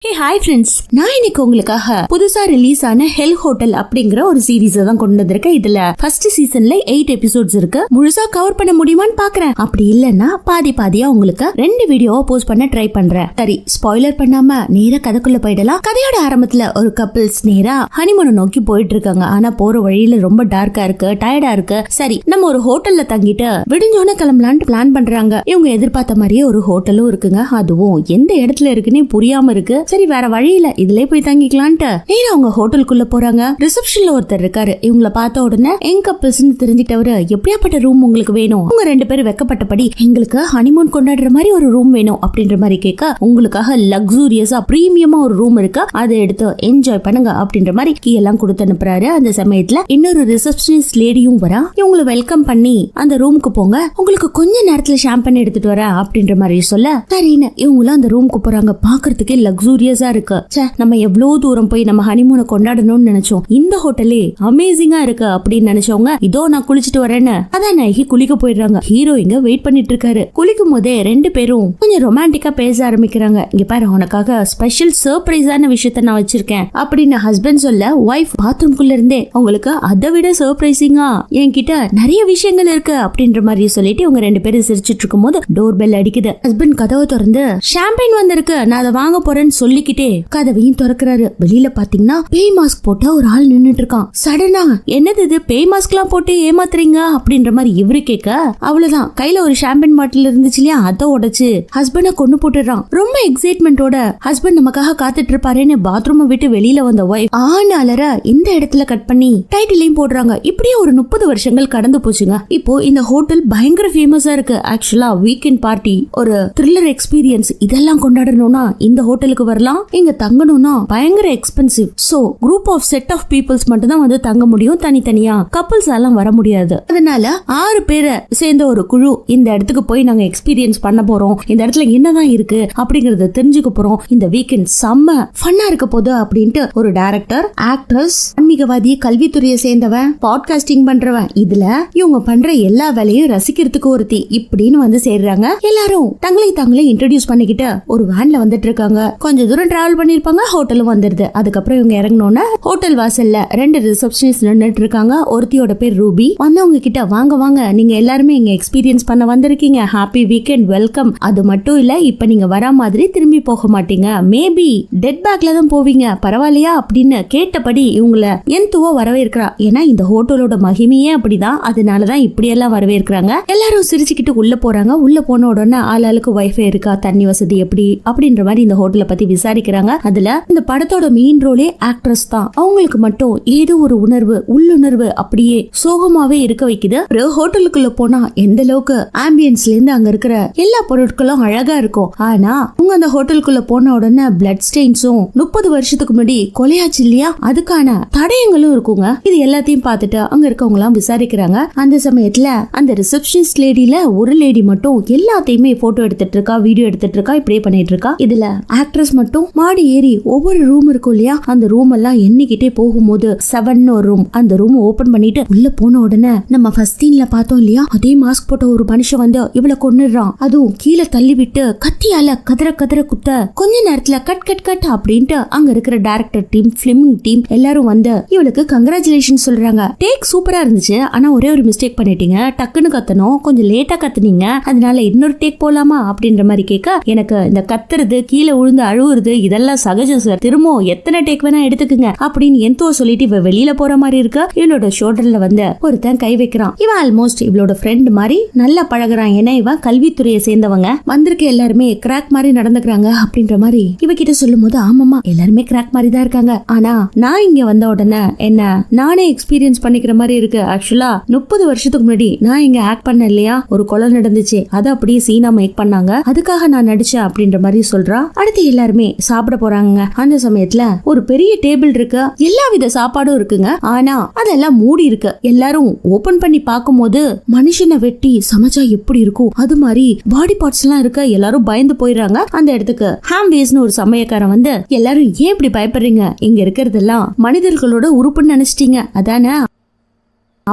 Hey hi friends, நான் இன்னைக்கு உங்களுக்காக புதுசா ரிலீஸ் ஆன ஹெல் ஹோட்டல் அப்படிங்கிற ஒரு சீரீஸ் தான் கொண்டு வந்திருக்கேன். இதுல ஃபர்ஸ்ட் சீசன்ல 8 எபிசோட்ஸ் இருக்கு. முழுசா கவர் பண்ண முடியுமான்னு பாக்குறேன். அப்படி இல்லன்னா பாதியா உங்களுக்கு 2 வீடியோவா போஸ்ட் பண்ண ட்ரை பண்றேன். சரி, ஸ்பாயிலர் பண்ணாம நேரா கதைக்குள்ள போயிடலாம். கதையோட ஆரம்பத்துல ஒரு கப்பிள்ஸ் நேரா ஹனிமூனை நோக்கி போயிட்டு இருக்காங்க. ஆனா போற வழியில ரொம்ப டார்க்கா இருக்கு, டயர்டா இருக்கு. சரி, நம்ம ஒரு ஹோட்டல்ல தங்கிட்டு விடிஞ்சோன கிளம்பலான்னு பிளான் பண்றாங்க. இவங்க எதிர்பார்த்த மாதிரியே ஒரு ஹோட்டலும் இருக்குங்க. அதுவும் எந்த இடத்துல இருக்குன்னே புரியாம இருக்கு. சரி, வேற வழியில இதுலயே போய் தங்கிக்கலான்ட்டு நேரா அவங்க ஹோட்டலுக்குள்ள போறாங்க. ரிசப்ஷன்ல ஒருத்தர் இருக்காரு. இவங்களை பார்த்த உடனே எங்க கப்பிள்ஸ்னு தெரிஞ்சிட்டவரு, எப்படியாப்பட்ட ரூம் உங்களுக்கு வேணும்? உங்க 2 பேரும் வெக்கப்பட்டபடி, எங்களுக்கு ஹனிமூன் கொண்டாடுற மாதிரி ஒரு ரூம் வேணும் அப்படின்ற மாதிரி கேட்க, உங்களுக்காக லக்ஸூரியஸா பிரீமியமா ஒரு ரூம் இருக்கு, அதை எடுத்து என்ஜாய் பண்ணுங்க அப்படின்ற மாதிரி கீ எல்லாம் கொடுத்து அனுப்புறாரு. அந்த சமயத்துல இன்னொரு ரிசப்ஷனிஸ்ட் லேடியும் வரா. இவங்களை வெல்கம் பண்ணி அந்த ரூமுக்கு போங்க, உங்களுக்கு கொஞ்ச நேரத்துல ஷாம்பன் எடுத்துட்டு வர அப்படின்ற மாதிரி சொல்ல, சரின்னு இவங்களும் அந்த ரூமுக்கு போறாங்க. பாக்குறதுக்கே லக்ஸூரியஸா இருக்கு. நம்ம எவ்வளவு தூரம் போய் நம்ம ஹனிமூனை கொண்டாடணும்னு நினைச்சோம், இந்த ஹோட்டலே அமேசிங்கா இருக்கு அப்படின்னு நினைச்சவங்க, இதோ நான் குளிச்சுட்டு வரேன்னு அதான் குளிக்க போயிடுறாங்க. ஹீரோ இங்க வெயிட் பண்ணிட்டு இருக்காரு. குளிக்கும் போதே 2 பேரும் கொஞ்சம் ரொமான்டிக்கா பேச ஆரம்பிக்கிறாங்க. இங்க பாரு, உனக்காக ஸ்பெஷல் சர்ப்ரைஸான விஷயத்த நான் வச்சிருக்கேன் அப்படின்னு ஹஸ்பண்ட் சொல்ல, வைஃப் பாத்ரூம்குள்ள இருந்தே உங்களுக்கு அதை விட சர்ப்ரைசிங்கா என்கிட்ட நிறைய விஷயங்கள் இருக்கு அப்படின்ற மாதிரி சொல்லிட்டு இவங்க 2 பேரும் சிரிச்சிட்டு இருக்கும் போது டோர் பெல் அடிக்குது. ஹஸ்பண்ட் கதவை திறந்து, ஷாம்பைன் வந்திருக்கு, நான் அதை வாங்க போறேன்னு சொல்லிக்கிட்டே கதவையும் திறக்கிறாரு. வெளியில பாத்தீங்கன்னா பேய் மாஸ்க் போட்ட ஒரு ஆள் நின்னுட்டு இருக்கான். சடனா, என்னது இது, பேய் மாஸ்க் எல்லாம் போட்டு ஏமாத்துறீங்க அப்படின்ற மாதிரி இவரு கேட்க, அவ்வளவுதான் கையில ஒரு ஷாம்பன் பாட்டில் இருந்துச்சு இல்லையா, அதை உடைச்சு ஹஸ்பண்ட கொண்டு போட்டுறான். ரொம்ப எக்ஸைட்மெண்டோட ஹஸ்பண்ட் நமக்காக காத்துட்டு இருப்பாருன்னு பாத்ரூமை விட்டு வெளியில வந்த வைஃப் ஆனாலர இந்த இடத்துல கட் பண்ணி டைட்டிலையும் போடுறாங்க. இப்படியே ஒரு 30 வருஷங்கள் கடந்து போச்சுங்க. இப்போ இந்த ஹோட்டல் பயங்கர ஃபேமஸா இருக்கு. ஆக்சுவலா வீக்கெண்ட் பார்ட்டி, ஒரு த்ரில்லர் எக்ஸ்பீரியன்ஸ் இதெல்லாம் கொண்டாடணும்னா இந்த ஹோட்டலுக்கு வரலாம். இங்க தங்கணும்னா பயங்கர expensive. So group of set of peoples மட்டும் தான் வந்து தங்க முடியும், தனித்தனியா கப்பிள்ஸ் எல்லாம் வர முடியாது. அதனால 6 பேரை சேர்ந்த ஒரு குழு இந்த இடத்துக்கு போய் நாங்க எக்ஸ்பீரியன்ஸ் பண்ண போறோம், இந்த இடத்துல என்னதான் இருக்கு அப்படிங்கறத தெரிஞ்சுக்க போறோம், இந்த வீக்கெண்ட் செம்ம ஃபன்னா இருக்க போது அப்படின்ட்டு ஒரு டைரக்டர், ஆக்ட்ரஸ், ஆன்மீகவாதி, கல்வித்துறையை சேர்ந்தவன், பாட்காஸ்டிங் பண்றவன், இதுல இவங்க பண்ற எல்லா வேலையும் ரசிக்கிறதுக்கு ஒருத்தி இப்படின்னு வந்து சேர்றாங்க. எல்லாரும் தங்களை இன்ட்ரோடியூஸ் பண்ணிக்கிட்டு ஒரு வேன்ல வந்துட்டு இருக்காங்க. கொஞ்சம் தூரம் டிராவல் பண்ணிருப்பாங்க, ஹோட்டலும் வந்துருது. அதுக்கப்புறம் இவங்க இறங்கணும்னா ஹோட்டல் வாசல்ல 2 ரிசப்ஷனிஸ்ட் நின்னுட்டு இருக்காங்க. ஒருத்தியோட பேர் ரூபி. வந்தவங்க கிட்ட, வாங்க வாங்க, நீங்க எல்லாருமே இங்க எக்ஸ்பீரியன்ஸ் பண்ண வந்திருக்கீங்க, ஹாப்பி வீக்கெண்ட், வெல்கம். அது மட்டும் இல்ல, இப்ப நீங்க வர மாதிரி திரும்பி போக மாட்டீங்க, மேபி டெட் பேக்ல தான் போவீங்க, பரவாயில்லையா அப்படின்னு கேட்டபடி இவங்களை எந்துவா வரவேற்கிறா. ஏன்னா இந்த ஹோட்டலோட மகிமையே அப்படிதான், அதனாலதான் இப்படி எல்லாம் வரவேற்கிறாங்க. எல்லாரும் சிரிச்சுக்கிட்டு உள்ள போறாங்க. உள்ள போன உடனே ஆளாளுக்கு வைஃபை இருக்கா, தண்ணி வசதி எப்படி அப்படின்ற மாதிரி இந்த ஹோட்டலை பத்தி விசாரிக்கிறாங்க. அதுல இந்த படத்தோட மெயின் ரோலே ஆக்ட்ரஸ் தான். அவங்களுக்கு மட்டும் ஏதோ ஒரு உணர்வு, உள்ளுணர்வு அப்படியே சோகமாவே இருக்க வைக்குது. ஒரு ஹோட்டலுக்குள்ள போனா எந்த அளவுக்கு ஆம்பியன்ஸ்ல இருந்து அங்க இருக்கிற எல்லா பொருட்களும் அழகா இருக்கும். ஆனா உங்க அந்த ஹோட்டலுக்குள்ள போன உடனே பிளட் ஸ்டெயின்ஸும் 30 வருஷத்துக்கு முன்னாடி கொலையாச்சு இல்லையா, அதுக்கான தடயங்களும் இருக்குங்க. இது எல்லாத்தையும் பார்த்துட்டு அங்க இருக்கவங்க எல்லாம் விசாரிக்கிறாங்க. அந்த சமயத்துல அந்த ரிசப்ஷனிஸ்ட் லேடியில ஒரு லேடி மட்டும் எல்லாத்தையுமே போட்டோ எடுத்துட்டு இருக்கா, வீடியோ எடுத்துட்டு இருக்கா, இப்படியே பண்ணிட்டு இருக்கா. இதுல ஆக்ட்ரஸ் மட்டும் மாடி ஏறி ஒவ்வொரு ரூம் இருக்கும் இல்லையா, அந்த ரூம் எல்லாம் எண்ணிக்கிட்டே போகும்போது 7 ஒரு ரூம், அந்த ரூம் ஓபன் பண்ணிட்டு உள்ள போன உடனே நம்ம ஃபர்ஸ்ட் சீன்ல பார்த்தோம் இல்லையா, அதே மாஸ்க் போட்ட ஒரு மனுஷன் வந்து இவளை கொன்னுறான். அதுவும் கீழே தள்ளி விட்டு கத்தியால கதற குத்த கொஞ்ச நேரத்துல கட் கட் கட் அப்படின்ட்டு அங்க இருக்கிற டைரக்டர் டீம், ஃபிலிமிங் டீம் எல்லாரும் வந்து இவளுக்கு கங்க்ராச்சுலேஷன் சொல்றாங்க. டேக் சூப்பரா இருந்துச்சு, ஆனா ஒரே ஒரு மிஸ்டேக் பண்ணிட்டீங்க, டக்குன்னு கத்தணும், கொஞ்சம் லேட்டா கத்துனீங்க, அதனால இன்னொரு டேக் போலாமா அப்படின்ற மாதிரி கேட்க, எனக்கு இந்த கத்துறது, கீழே விழுந்து அழுவுறது இதெல்லாம் சகஜம் சார், திரும்ப எத்தனை டேக் வேணா எடுத்துக்குங்க அப்படின்னு எந்தோ சொல்லிட்டு இவ வெளியில போற மாதிரி இருக்க. இவளோட ஷோல்டர்ல வந்து ஒருத்தன் கை வைக்கிறான். இவன் ஆல்மோஸ்ட் இவளோட ஃப்ரெண்ட் மாதிரி நல்லா பழகுறான். ஏன்னா இவன் கல்வித்துறையை சேர்ந்தவங்க. வந்திருக்க எல்லாருமே கிராக் மாதிரி நடந்துக்கிறாங்க அப்படின்ற மாதிரி இவகிட்ட சொல்லும் போது, ஆமாமா எல்லாருமே கிராக் மாதிரி தான் இருக்காங்க, ஆனா நான் இங்க வந்த உடனே என்ன நானே எக்ஸ்பீரியன்ஸ் பண்ணிக்கிற மாதிரி இருக்கு. ஆக்சுவலா 30 வருஷத்துக்கு முன்னாடி நான் இங்க ஆக்ட் பண்ண இல்லையா, ஒரு கொலை நடந்துச்சு, அதை அப்படியே சீனா மேக் பண்ணாங்க, அதுக்காக நான் நடிச்சேன் அப்படின்ற மாதிரி சொல்றா. அடுத்து எல்லாருமே சாப்பிட போறாங்க. அந்த சமயத்துல ஒரு பெரிய டேபிள் இருக்கு, எல்லா வித சாப்பாடும் இருக்குங்க, ஆனா அதெல்லாம் மூடி இருக்கு. எல்லாரும் ஓபன் பண்ணி பார்க்கும்போது மனுஷனை வெட்டி சமைச்சா எப்படி இருக்கும் அது மாதிரி பாடி பார்ட்ஸ் எல்லாம் இருக்க. எல்லாரும் பயந்து போயிடுறாங்க. அந்த இடத்துக்கு ஹாம்வேஸ்னு ஒரு சமையக்காரன் வந்து, எல்லாரும் ஏன் இப்படி பயப்படுறீங்க, இங்க இருக்கிறதெல்லாம் மனிதர்களோட உறுப்புன்னு நினைச்சிட்டீங்க அதானே,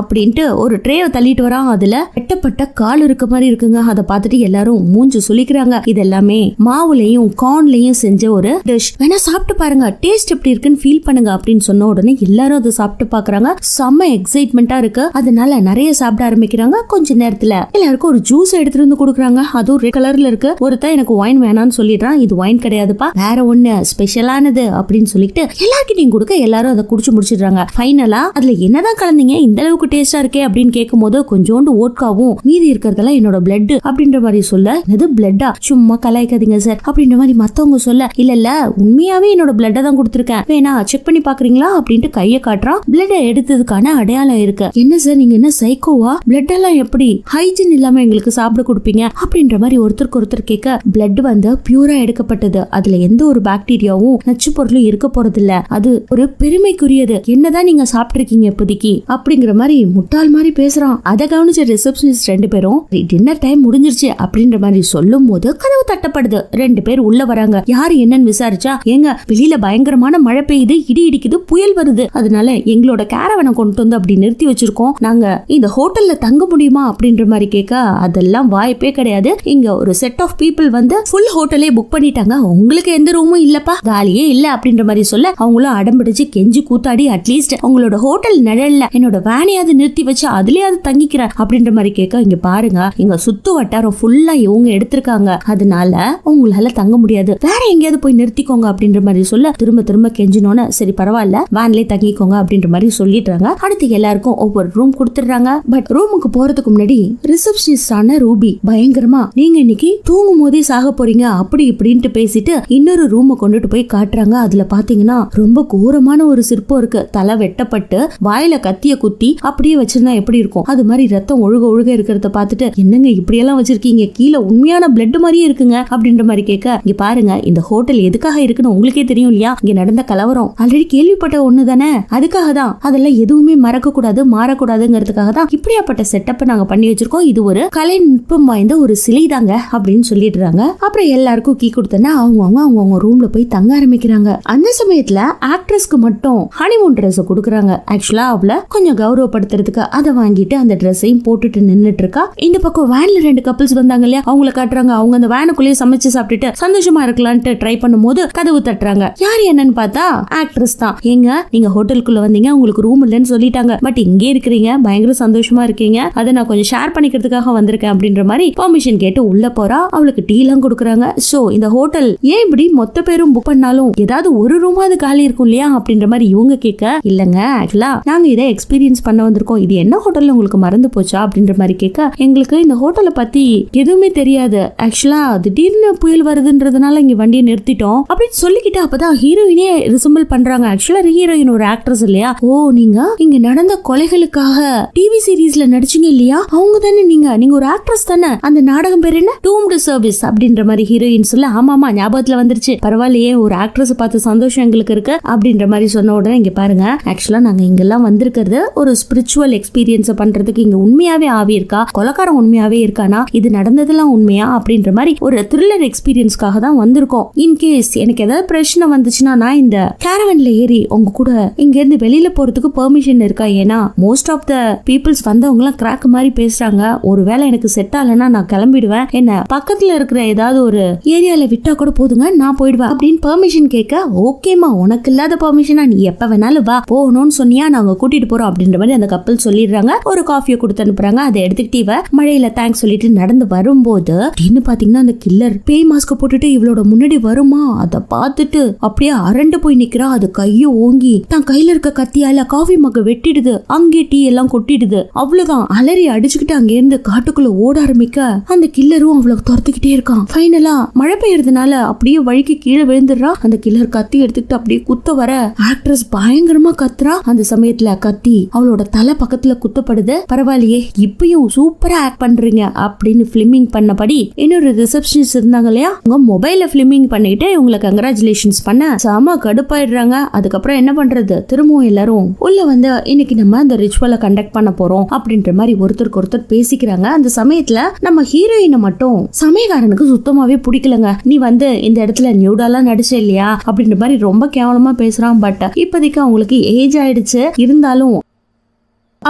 அப்படின்ட்டு ஒரு ட்ரேவை தள்ளிட்டு வரான். அதுல வெட்டப்பட்ட கால் இருக்க மாதிரி இருக்குங்க. அதை பார்த்துட்டு எல்லாரும் மூஞ்சு சுளிக்கிறாங்க. இது எல்லாமே மாவுலையும் கார்ன்லயும் செஞ்ச ஒரு டிஷ். வேணா சாப்பிட்டு பாருங்க, டேஸ்ட் எப்படி இருக்குன்னு ஃபீல் பண்ணுங்க அப்படின்னு சொன்ன உடனே எல்லாரும் அதை சாப்பிட்டு பாக்குறாங்க. செம்ம எக்ஸைட்மெண்டா இருக்கு. அதனால நிறைய சாப்பிட ஆரம்பிக்கிறாங்க. கொஞ்ச நேரத்துல எல்லாருக்கும் ஒரு ஜூஸ் எடுத்துட்டு வந்து கொடுக்குறாங்க. அதுவும் ரெட் கலர்ல இருக்கு. ஒருத்தன் எனக்கு ஒயின் வேணாம்னு சொல்லிடுறான். இது ஒயின் கிடையாதுப்பா, வேற ஒண்ணு ஸ்பெஷலானது அப்படின்னு சொல்லிட்டு எல்லார்கிட்டையும் கொடுக்க எல்லாரும் அதை குடிச்சு முடிச்சிடுறாங்க. ஃபைனலா அதுல என்னதான் கலந்தீங்க, இந்த அளவுக்கு டேஸ்டா இருக்கே அப்படின்னு கேட்கும் போது கொஞ்சோண்டு ஓட்காவும் மீதி இருக்கிறதெல்லாம் என்னோட பிளட் அப்படின்ற மாதிரி சொல்ல, இது பிளட்டா, சும்மா கலாய்க்காதீங்க சார் அப்படின்ற மாதிரி மத்தவங்க சொல்ல, இல்ல உண்மையாவே என்னோட பிளட்டை தான் கொடுத்துருக்கேன், வேணா செக் பண்ணி பாக்குறீங்களா அப்படின்ட்டு கையை காட்டுறான். பிளட் எடுத்ததுக்கான அடையாளம் இருக்கு. என்ன சார் நீங்க என்ன சைக்கோவா, பிளட் எல்லாம் எப்படி ஹைஜீன் இல்லாம எங்களுக்கு சாப்பிட கொடுப்பீங்க அப்படின்ற மாதிரி ஒருத்தருக்கு ஒருத்தர் கேட்க, பிளட் வந்து பியூரா எடுக்கப்பட்டது, அதுல எந்த ஒரு பாக்டீரியாவும் நச்சு பொருளும் இருக்க போறது இல்ல, அது ஒரு பெருமைக்குரியது, என்னதான் நீங்க சாப்பிட்டு இருக்கீங்க இப்போதைக்கு அப்படிங்கிற மாதிரி முட்டாள் மாதிரி பேசுறான். அதை கவனிச்ச ரிசப்ஷனிஸ்ட் ரெண்டு பேரும் டின்னர் டைம் முடிஞ்சிருச்சு அப்படின்ற மாதிரி சொல்லும் போது கதவு தட்டப்படுது. ரெண்டு பேர் உள்ள வராங்க. யாரு என்னன்னு விசாரிச்சா, ஏங்க வெளியில பயங்கரமான மழை பெய்யுது, இடி இடிக்குது, புயல் வருது, அதனால எங்களோட கேரவனை கொண்டு வந்து அப்படி நிறுத்தி வச்சிருக்கோம், நாங்க இந்த ஹோட்டல்ல தங்க முடியுமா அப்படின்ற மாதிரி கேட்க, அதெல்லாம் வாய்ப்பே கிடையாது, இங்க ஒரு செட் ஆஃப் பீப்புள் வந்து ஃபுல் ஹோட்டலே புக் பண்ணிட்டாங்க, உங்களுக்கு எந்த ரூமும் இல்லப்பா, காலியே இல்ல அப்படின்ற மாதிரி சொல்ல, அவங்களும் அடம்பிடிச்சு கெஞ்சி கூத்தாடி அட்லீஸ்ட் உங்களோட ஹோட்டல் நிழல்ல என்னோட வேனையாவது நிறுத்தி வச்சு அதுலயாவது தங்கிக்கிறேன் அப்படின்ற மாதிரி கேட்க, இங்க பாருங்க இங்க சுத்து வட்டாரம் ஃபுல்லா இவங்க எடுத்திருக்காங்க, அதனால உங்களால தங்க முடியாது, வேற எங்கேயாவது போய் நிறுத்திக்கோங்க அப்படின்ற மாதிரி சொல்ல, திரும்ப திரும்ப கெஞ்சினோன்னு சரி பரவாயில்ல வேன்லயே தங்கிக்கோங்க அப்படின்ற மாதிரி சொல்லிடுறாங்க. அடுத்து எல்லாருக்கும் ஒவ்வொரு ரூம் கொடுத்துடுறாங்க. பட் ரூமுக்கு போறதுக்கு முன்னாடி ரிசப்ஷனிஸ்டான ரூபி பயங்கரமா, நீங்க இன்னைக்கு தூங்கும் போதே சாக போறீங்க அப்படி இப்படின்ட்டு பேசிட்டு இன்னொரு ரூமை கொண்டுட்டு போய் காட்டுறாங்க. அதுல பாத்தீங்கன்னா ரொம்ப கோரமான ஒரு சிற்பம் இருக்கு. தலை வெட்டப்பட்டு வாயில கத்திய குத்தி அப்படியே வச்சிருந்தா எப்படி இருக்கும், அது மாதிரி ரத்தம் ஒழுக ஒழுக இருக்கிறத பார்த்துட்டு, என்னங்க இப்படி எல்லாம் வச்சிருக்கீங்க, கீழே உண்மையான பிளட் மாதிரியே இருக்குங்க அப்படின்ற மாதிரி கேட்க, இங்க பாருங்க இந்த ஹோட்டல் எதுக்காக இருக்குன்னு உங்களுக்கே தெரியும் இல்லையா, இங்க நடந்த கலவரம் ஆல்ரெடி கேள்விப்பட்ட ஒண்ணு தானே, அதுக்காக தான், அதெல்லாம் எதுவுமே மறக்க கூடாது மாறக்கூடாதுங்கிறதுக்காக தான் இப்படியாப்பட்ட செட்டப் நாங்க பண்ணி வச்சிருக்கோம், இது ஒரு கலை நுட்பம் வாய்ந்த ஒரு சிலை தாங்க அப்படின்னு சொல்லிடுறாங்க. அப்புறம் எல்லாருக்கும் கீ கொடுத்தனா அவங்க ரூம்ல போய் தங்க ஆரம்பிக்கிறாங்க. அந்த சமயத்துல ஆக்ட்ரஸ்க்கு மட்டும் ஹனிமூன் ட்ரெஸ் கொடுக்குறாங்க. ஆக்சுவலா அவள கொஞ்சம் கௌரவப்படுத்துறதுக்கு அதை வாங்கிட்டு அந்த ட்ரெஸ்ஸையும் போட்டுட்டு நின்னுட்டு இருக்கா. இந்த பக்கம் வேன்ல ரெண்டு கப்பிள்ஸ் வந்தாங்க இல்லையா, அவங்கள காட்டுறாங்க. அவங்க அந்த வேனுக்குள்ளேயே சமைச்சு சாப்பிட்டுட்டு சந்தோஷமா இருக்கலான்ட்டு ட்ரை பண்ணும்போது கதவு தட்டுறாங்க. யார் என்னன்னு பார்த்தா ஆக்ட்ரஸ் தான். ஏங்க நீங்க ஹோட்டலுக்குள்ள வந்தீங்க, உங்களுக்கு ரூம் இல்லைன்னு சொல்லிட்டாங்க, பட் இங்கே இருக்கிறீங்க, பயங்கர சந்தோஷமா இருக்கீங்க, அதை நான் கொஞ்சம் ஷேர் பண்ணிக்கிறதுக்காக வந்திருக்கேன் அப்படின்ற மாதிரி பெர்மிஷன் கேட்டு உள்ள போறா. அவளுக்கு டீ எல்லாம் கொடுக்குறாங்க. சோ இந்த ஹோட்டல் ஏன் இப்படி மொத்த பேரும் புக் பண்ணாலும் ஏதாவது ஒரு ரூமாவது காலி இருக்கும் இல்லையா அப்படின்ற மாதிரி இவங்க கேட்க, இல்லங்க ஆக்சுவலா நாங்க இதை எக்ஸ்பீரியன்ஸ் பண்ண வந்திருக்கோம், இது என்ன ஹோட்டல் உங்களுக்கு மறந்து போச்சா அப்படின்ற மாதிரி கேட்க, எங்களுக்கு இந்த ஹோட்டலை பத்தி எதுவுமே தெரியாது, ஆக்சுவலா திடீர்னு புயல் வருதுன்றதுனால இங்க வண்டியை நிறுத்திட்டோம் அப்படின்னு சொல்லிக்கிட்டு அப்பதான் ஹீரோயினே ரிசம்பிள் பண்றாங்க. ஆக்சுவலா ஹீரோயின் ஒரு ஆக்ட்ரஸ் இல்லையா, ஓ நீங்க இங்க நடந்த கொலைகளுக்காக டிவி சீரீஸ்ல நடிச்சீங்க இல்லையா, அவங்க தானே நீங்க ஒரு ஆக்ட்ரஸ் தானே, அந்த நாடகம் பேர் என்ன, டூம்டு சர்வீஸ் அப்படின்ற மாதிரி ஹீரோயின் சொல்ல, ஆமாமா ஞாபகத்துல வந்துருச்சு, பரவாயில்லையே ஒரு ஆக்ட்ரஸ் பார்த்து சந்தோஷம் எங்களுக்கு இருக்கு அப்படின்ற மாதிரி சொன்ன உடனே, இங்க பாருங்க ஆக்சுவலா நாங்க இங்கெல்லாம் வந்திருக்கிறது ஒரு ஸ்பிரிச்சுவல் எக்ஸ்பீரியன்ஸ் பண்றதுக்கு, இங்க உண்மையாவே ஆவி இருக்கா, கொலைக்காரன் உண்மையாவே இருக்கானா, இது நடந்ததெல்லாம் உண்மையா அப்படின்ற மாதிரி ஒரு த்ரில்லர் எக்ஸ்பீரியன்ஸ்க்காக தான் வந்திருக்கோம். இன்கேஸ் எனக்கு ஏதாவது பிரச்சனை வந்துச்சுன்னா நான் இந்த கேரவன்ல ஏறி உங்க கூட இங்க இருந்து வெளியில போறதுக்கு பெர்மிஷன் இருக்கா, ஏன்னா மோஸ்ட் ஆஃப் த பீப்புள்ஸ் வந்தவங்க எல்லாம் கிராக் மாதிரி பேசுறாங்க, ஒருவேளை எனக்கு செட் ஆகலன்னா நான் கிளம்பிடுவேன், என்ன பக்கத்துல இருக்கிற ஏதாவது ஒரு ஏரியால விட்டா கூட போதுங்க நான் போயிடுவேன் அப்படின்னு பெர்மிஷன் கேட்க, ஓகேமா உனக்கு இல்லாத பெர்மிஷனா நீ எப்ப வேணாலும் வா, போகணும்னு சொன்னியா நாங்க கூட்டிட்டு போறோம் அப்படின்ற மாதிரி அந்த கப்பல் சொல்லிடுறாங்க. ஒரு காஃபியை கொடுத்து அனுப்புறாங்க. அதை எடுத்துக்கிட்டு இவ மழையில தேங்க்ஸ் சொல்லிட்டு நடந்து வரும்போது தின்னு பாத்தீங்கன்னா அந்த கில்லர் பேய் மாஸ்க் போட்டுட்டு இவளோட முன்னாடி வருமா, அதை பார்த்துட்டு அப்படியே அரண்டு போய் நிக்கிறா. அது கைய ஓங்கி தான் கையில இருக்க கத்தியால காஃபி மக்க வெட்டிடுது, அங்கே டீ எல்லாம் கொட்டிடுது. அவ்வளவுதான் அலறி அடிச்சுக்கிட்டு அங்க இருந்து காட்டுக்குள்ள ஓட ஆரம்பிக்க அந்த கில்லரும் அவளுக்கு துரத்துக்கிட்டே இருக்கான். ஃபைனலா மழை பெய்யறதுனால அப்படியே வழிக்கு கீழே விழுந்துடுறா. அந்த கில்லர் கத்தி எடுத்துக்கிட்டு அப்படியே குத்த வர ஆக்ட்ரஸ் பயங்கரமா கத்துறா. அந்த சமயத்துல கத்தி அவளோட தலை பக்கத்துல குத்தப்படுது. பரவாயில்லையே இப்பயும் சூப்பரா ஆக்ட் பண்றீங்க அப்படின்னு பிலிமிங் பண்ணபடி இன்னொரு ரிசப்ஷனிஸ்ட் இருந்தாங்க இல்லையா, அவங்க மொபைல்ல பிலிமிங் பண்ணிட்டு இவங்களை கங்க்ராச்சுலேஷன்ஸ் பண்ண செம கடுப்பாயிடுறாங்க. அதுக்கப்புறம் என்ன பண்றது, திரும்பவும் எல்லாரும் உள்ள வந்து இன்னைக்கு நம்ம அந்த ரிச்சுவலை கண்டக்ட் பண்ண போறோம் அப்படின்ற மாதிரி ஒருத்தருக்கு ஒருத்தர் பேசிக்கிறாங்க. அந்த சமயத்துல நம்ம ஹீரோயினை மட்டும் சமயக்காரனுக்கு சுத்தமாவே பிடிக்கலங்க. நீ வந்து இந்த இடத்துல நியூடாலாம் நடிச்ச இல்லையா அப்படின்ற மாதிரி ரொம்ப கேவலமா பேசுறான். பட் இப்போதைக்கு அவங்களுக்கு ஏஜ் ஆயிடுச்சு, இருந்தாலும்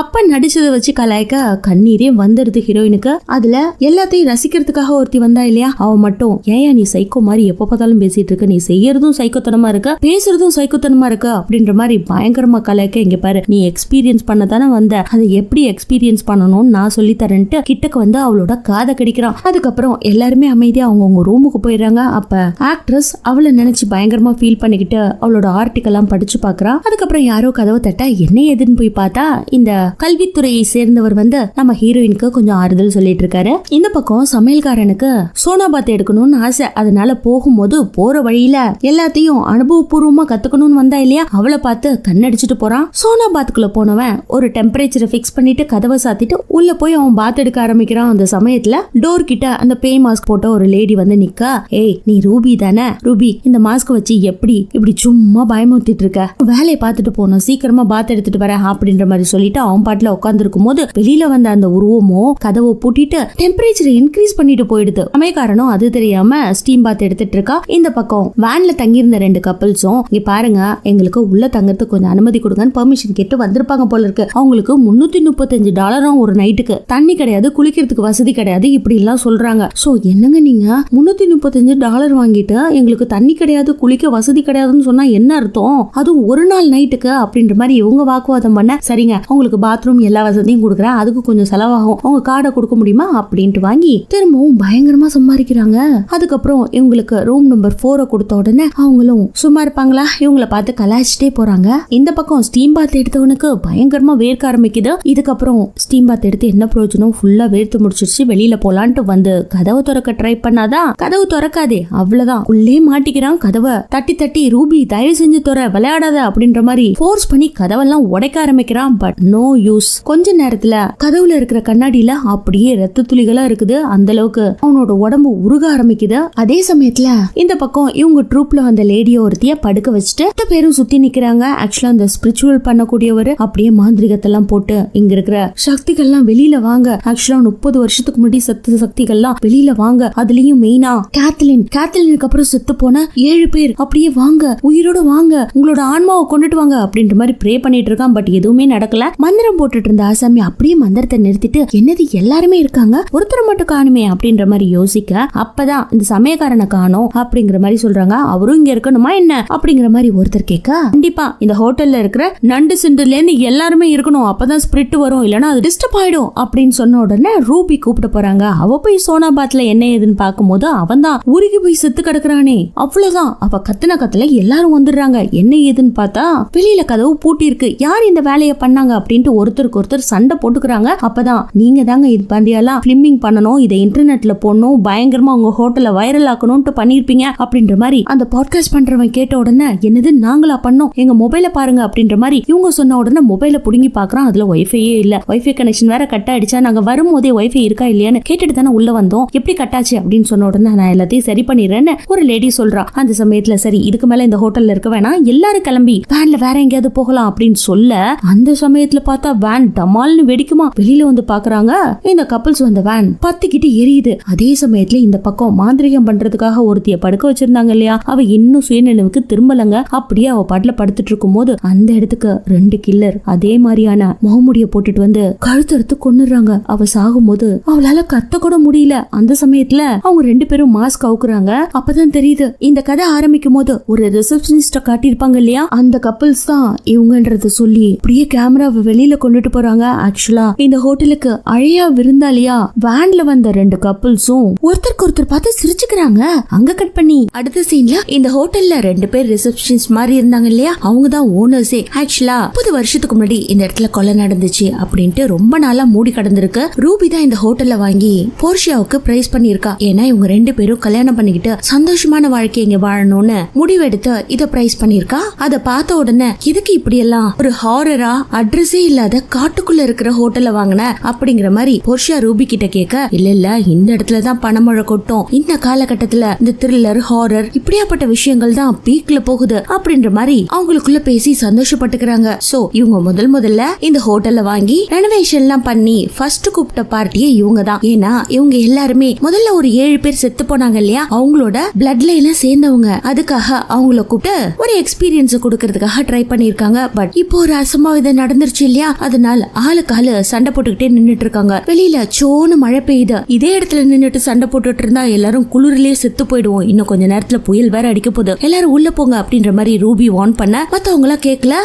அப்ப நடிச்சதை வச்சு கலாய்க்க கண்ணீரே வந்துருது ஹீரோயினுக்கு. அதுல எல்லாத்தையும் ரசிக்கிறதுக்காக ஒருத்தி வந்தா இல்லையா, அவ மட்டும் ஏன் நீ சைக்கோ மாதிரி எப்ப பார்த்தாலும் பேசிட்டு இருக்க, நீ செய்யறதும் சைக்கோத்தனமா இருக்க, பேசுறதும் சைக்கோத்தனமா இருக்க அப்படின்ற மாதிரி பயங்கரமா கலாய்க்க, இங்க பாரு நீ எக்ஸ்பீரியன்ஸ் பண்ணதானே வந்த, அதை எப்படி எக்ஸ்பீரியன்ஸ் பண்ணணும்னு நான் சொல்லி தரேன்ட்டு கிட்டக்கு வந்து அவளோட காதை கடிக்கிறான். அதுக்கப்புறம் எல்லாருமே அமைதியா அவங்கவுங்க ரூமுக்கு போயிடுறாங்க. அப்ப ஆக்ட்ரஸ் அவளை நினைச்சு பயங்கரமா ஃபீல் பண்ணிக்கிட்டு அவளோட ஆர்டிக்கல் எல்லாம் படிச்சு பாக்குறா. அதுக்கப்புறம் யாரோ கதவை தட்ட என்ன ஏதுன்னு போய் பார்த்தா இந்த கல்வித்துறையை சேர்ந்தவர் வந்து நம்ம ஹீரோயினுக்கு கொஞ்சம் ஆறுதல் சொல்லிட்டு இருக்காரு. இந்த பக்கம் சமையல்காரனுக்கு சோனாபாத் எடுக்கணும்னு ஆசை. அதனால போகும்போது போற வழியில எல்லாத்தையும் அனுபவபூர்வமா கத்துக்கணும்னு வந்தா இல்லையா, அவளை பார்த்து கண்ணடிச்சுட்டு போறான். சோனாபாத்துக்குள்ள போனவன் ஒரு டெம்பரேச்சரை பிக்ஸ் பண்ணிட்டு கதவை சாத்திட்டு உள்ள போய் அவன் பாத் எடுக்க ஆரம்பிக்கிறான். அந்த சமயத்துல டோர் கிட்ட அந்த பேய் மாஸ்க் போட்ட ஒரு லேடி வந்து நிக்கா. ஏய் நீ ரூபி தானே, ரூபி இந்த மாஸ்க் வச்சு எப்படி இப்படி சும்மா பயமுறுத்திட்டு இருக்க, வேலையை பார்த்துட்டு போனோம், சீக்கிரமா பாத் எடுத்துட்டு வர அப்படின்ற மாதிரி சொல்லிட்டு அவன் பாட்டுல உட்கார்ந்து இருக்கும் போது வெளியில வந்த அந்த உருவமோ கதவை பூட்டிட்டு டெம்பரேச்சர் இன்க்ரீஸ் பண்ணிட்டு போயிடுது. சமயக்காரனும் அது தெரியாம ஸ்டீம் பாத் எடுத்துட்டு இருக்கா. இந்த பக்கம் வேன்ல தங்கியிருந்த 2 கப்பல்ஸும் இங்க பாருங்க எங்களுக்கு உள்ள தங்கறதுக்கு கொஞ்சம் அனுமதி கொடுங்கன்னு பெர்மிஷன் கேட்டு வந்திருப்பாங்க போல இருக்கு. அவங்களுக்கு $335 ஒரு நைட்டுக்கு, தண்ணி கிடையாது, குளிக்கிறதுக்கு வசதி கிடையாது, இப்படி எல்லாம் சொல்றாங்க. சோ என்னங்க நீங்க $335 வாங்கிட்டு எங்களுக்கு தண்ணி கிடையாது, குளிக்க வசதி கிடையாதுன்னு சொன்னா என்ன அர்த்தம், அதுவும் ஒரு நாள் நைட்டுக்கு அப்படின்ற மாதிரி இவங்க வாக்குவாதம் பண்ண, சரிங்க உங்களுக்கு பாத்ரூம் எல்லா வசதியும் கொடுக்குறேன், அதுக்கு கொஞ்சம் செலவாகும், உங்க கார்டை கொடுக்க முடியுமா அப்படின்ட்டு வாங்கி திரும்பவும் பயங்கரமா சம்பாதிக்கிறாங்க. அதுக்கப்புறம் இவங்களுக்கு ரூம் நம்பர் 4 கொடுத்த உடனே அவங்களும் சும்மா இருப்பாங்களா, இவங்களை பார்த்து கலாய்ச்சிட்டே போறாங்க. இந்த பக்கம் ஸ்டீம் பாத் எடுத்தவனுக்கு பயங்கரமா வேர்க்க ஆரம்பிக்குது. இதுக்கப்புறம் ஸ்டீம் பாத் எடுத்து என்ன பிரயோஜனம், ஃபுல்லா வேர்த்து முடிச்சிருச்சு, வெளியில போலான்ட்டு வந்து கதவை திறக்க ட்ரை பண்ணாதான் கதவு திறக்காதே, அவ்வளவுதான் உள்ளே மாட்டிக்கிறான். கதவை தட்டி தட்டி ரூபி தயவு செஞ்சு துற, விளையாடாத அப்படின்ற மாதிரி ஃபோர்ஸ் பண்ணி கதவெல்லாம் உடைக்க ஆரம்பிக்கிறான். But no use. கொஞ்ச நேரத்துல கதவுல இருக்கிற கண்ணாடியில அப்படியே ரத்த துளிகளா இருக்குது. அந்த அளவுக்கு அவனோட உடம்பு உருக ஆரம்பிக்குது. அதே சமயத்துல இந்த பக்கம் இவங்க ட்ரூப்ல வந்த லேடிய ஒருத்திய படுக்க வச்சுட்டு பேரும் சுத்தி நிக்கிறாங்க. ஆக்சுவலா அந்த ஸ்பிரிச்சுவல் பண்ணக்கூடியவர் அப்படியே மாந்திரிகத்தெல்லாம் போட்டு இங்க இருக்கிற சக்திகள்லாம் வெளியில வாங்க, ஆக்சுவலா 30 வருஷத்துக்கு முன்னாடி சத்து சக்திகள்லாம் வெளியில வாங்க, அதுலயும் மெயினா கேத்தலினுக்கு அப்புறம் செத்து போன 7 பேர் அப்படியே வாங்க, உயிரோட வாங்க, உங்களோட ஆன்மாவை கொண்டுட்டு வாங்க அப்படின்ற மாதிரி ப்ரே பண்ணிட்டு இருக்கான். பட் எதுவுமே நடக்கல. மந்திரம் போட்டுட்டு இருந்த ஆசாமி அப்படியே மந்திரத்தை நிறுத்திட்டு என்னது எல்லாருமே இருக்காங்க ஒருத்தர் மட்டும் காணுமே அப்படின்ற மாதிரி யோசிக்க, அப்பதான் இந்த சமயக்காரனை காணோம் அப்படிங்கிற மாதிரி சொல்றாங்க. அவரும் இங்க இருக்கணுமா என்ன அப்படிங்கிற மாதிரி ஒருத்தர் கேட்க, கண்டிப்பா இந்த ஹோட்டல்ல இருக்கிற நண்டு சிண்டுல இருந்து எல்லாருமே இருக்கணும், அப்பதான் ஸ்பிரிட் வரும், இல்லனா அது டிஸ்டர்ப் ஆயிடும் அப்படின்னு சொன்ன உடனே ரூபி கூப்பிட்டு போறாங்க. அவ போய் சோனாபாத்ல என்ன ஏதுன்னு பாக்கும்போது அவன் தான் உருகி போய் செத்து கிடக்குறானே. அவ்வளவுதான், அவ கத்துன கத்துல எல்லாரும் வந்துடுறாங்க. என்ன ஏதுன்னு பார்த்தா வெளியில கதவு பூட்டி இருக்கு. யார் இந்த வேலையை பண்ணாங்க அப்படின்ட்டு ஒருத்தருக்கு ஒருத்தர் சண்டை போட்டுக்கிறாங்க. அப்பதான் நீங்க தாங்க இது பந்தியெல்லாம் பிலிமிங் பண்ணணும், இதை இன்டர்நெட்ல போடணும், பயங்கரமா உங்க ஹோட்டல்ல வைரல் ஆக்கணும்னு பண்ணிருப்பீங்க அப்படின்ற மாதிரி அந்த பாட்காஸ்ட் பண்றவன் கேட்ட உடனே என்னது நாங்களா பண்ணோம், எங்க மொபைல பாருங்க அப்படின்ற மாதிரி இவங்க சொன்ன உடனே மொபைல புடுங்கி பாக்குறான். அதுல வைஃபையே இல்ல. வைஃபை கனெக்ஷன் வேற கட் ஆயிடுச்சா, நாங்க வரும்போதே வைஃபை இருக்கா இல்லையான்னு கேட்டுட்டு தானே உள்ள வந்தோம், எப்படி கட்டாச்சு அப்படின்னு சொன்ன உடனே நான் எல்லாத்தையும் சரி பண்ணிடுறேன்னு ஒரு லேடி சொல்றா. அந்த சமயத்துல சரி இதுக்கு மேல இந்த ஹோட்டல்ல இருக்க வேணாம், எல்லாரும் கிளம்பி வேன்ல வேற எங்கேயாவது போகலாம் அப்படின்னு சொல்ல, அந்த சமயத்துல பார்த்தா வேன் டமால்னு வெடிக்குமா. வெளியில வந்து பாக்குறாங்க இந்த கப்பல்ஸ் வந்த வேன் பத்திக்கிட்டு எரியுது. அதே சமயத்துல இந்த பக்கம் மாந்திரிகம் பண்றதுக்காக ஒருத்திய படுக்க வச்சிருந்தாங்க இல்லையா, அவ இன்னும் சுயநினைவுக்கு திரும்பலங்க. அப்படியே அவ பாட்டுல படுத்துட்டு இருக்கும் போது அந்த இடத்துக்கு 2 கில்லர் அதே மாதிரியான முகமுடிய போட்டுட்டு வந்து கழுத்தறுத்து கொன்னுறாங்க. அவ சாகும் போது அவளால கத்த கூட முடியல. அந்த சமயத்துல அவங்க 2 பேரும் மாஸ்க் அவுக்குறாங்க. அப்பதான் தெரியுது இந்த கதை ஆரம்பிக்கும் போது ஒரு ரிசப்ஷனிஸ்ட காட்டியிருப்பாங்க இல்லையா, அந்த கப்பல்ஸ் தான் இவங்கன்றத சொல்லி அப்படியே கேமராவை வெளியில கொண்டுட்டு போறாங்க. ஆக்சுவலா இந்த ஹோட்டலுக்கு அழையா விருந்தாளியா வேன்ல வந்த 2 கப்பல்ஸும் ஒருத்தருக்கு ஒருத்தர் பார்த்து சிரிச்சுக்கிறாங்க. அங்க கட் பண்ணி அடுத்த சீன்ல இந்த ஹோட்டல்ல 2 பேர் ரிசப்ஷனிஸ்ட் மாதிரி இருந்தாங்க இல்லையா, அவங்க தான் ஓனர்ஸே. ஆக்சுவலா 30 வருஷத்துக்கு முன்னாடி இந்த இடத்துல கொலை நடந்துச்சு அப்படின்ட்டு ரொம்ப நாளா மூடி கடந்திருக்கு. ரூபி தான் இந்த ஹோட்டல்ல வாங்கி போர்ஷியாவுக்கு பிரைஸ் பண்ணிருக்கா. ஏன்னா இவங்க 2 பேரும் கல்யாணம் பண்ணிக்கிட்டு சந்தோஷமான வாழ்க்கை இங்க வாழணும்னு முடிவெடுத்து இத பிரைஸ் பண்ணிருக்கா. அத பார்த்த உடனே இதுக்கு இப்படி எல்லாம் ஒரு ஹாரரா அட்ரஸே இல்லாத காட்டுக்குள்ள இருக்கிற ஹோட்டல்ல வாங்கின அப்படிங்கிற மாதிரி போர்ஷியா ரூபி கிட்ட கேட்க, இல்ல இந்த இடத்துலதான் பணமழை கொட்டும், இந்த காலகட்டத்துல இந்த த்ரில்லர் ஹாரர் இப்படியாப்பட்ட விஷயங்கள் தான் பீக்ல போகுது அப்படின்ற மாதிரி அவங்களுக்குள்ள பேசி சந்தோஷப்பட்டுக்கிறாங்க. சோ இவங்க முதல்ல இந்த ஹோட்டல்ல வாங்கி ரெனோவேஷன் எல்லாம் பண்ணி ஃபர்ஸ்ட் கூப்பிட்ட பார்ட்டியே இவங்க தான். ஏன்னா இவங்க எல்லாருமே முதல்ல ஒரு 7 பேர் செத்து போனாங்க இல்லையா, அவங்களோட பிளட் லைன்ல சேர்ந்தவங்க. அதுக்காக அவங்கள கூப்பிட்டு ஒரு எக்ஸ்பீரியன்ஸ் கொடுக்கறதுக்காக ட்ரை பண்ணிருக்காங்க. பட் இப்போ ஒரு அசம்பாவிதம் நடந்துருச்சு இல்லையா, இல்லையா, அதனால ஆளுக்கு ஆளு சண்டை போட்டுக்கிட்டே நின்னுட்டு இருக்காங்க. வெளியில சோன்னு மழை பெய்யுது. இதே இடத்துல நின்னுட்டு சண்டை போட்டுட்டு இருந்தா எல்லாரும் குளிர்லயே செத்து போயிடுவோம். இன்னும் கொஞ்ச நேரத்துல புயல் வேற அடிக்க போகுது, எல்லாரும் உள்ள போங்க அப்படின்ற மாதிரி ரூபி வார்ன் பண்ண மத்தவங்க எல்லாம் கேட்கல.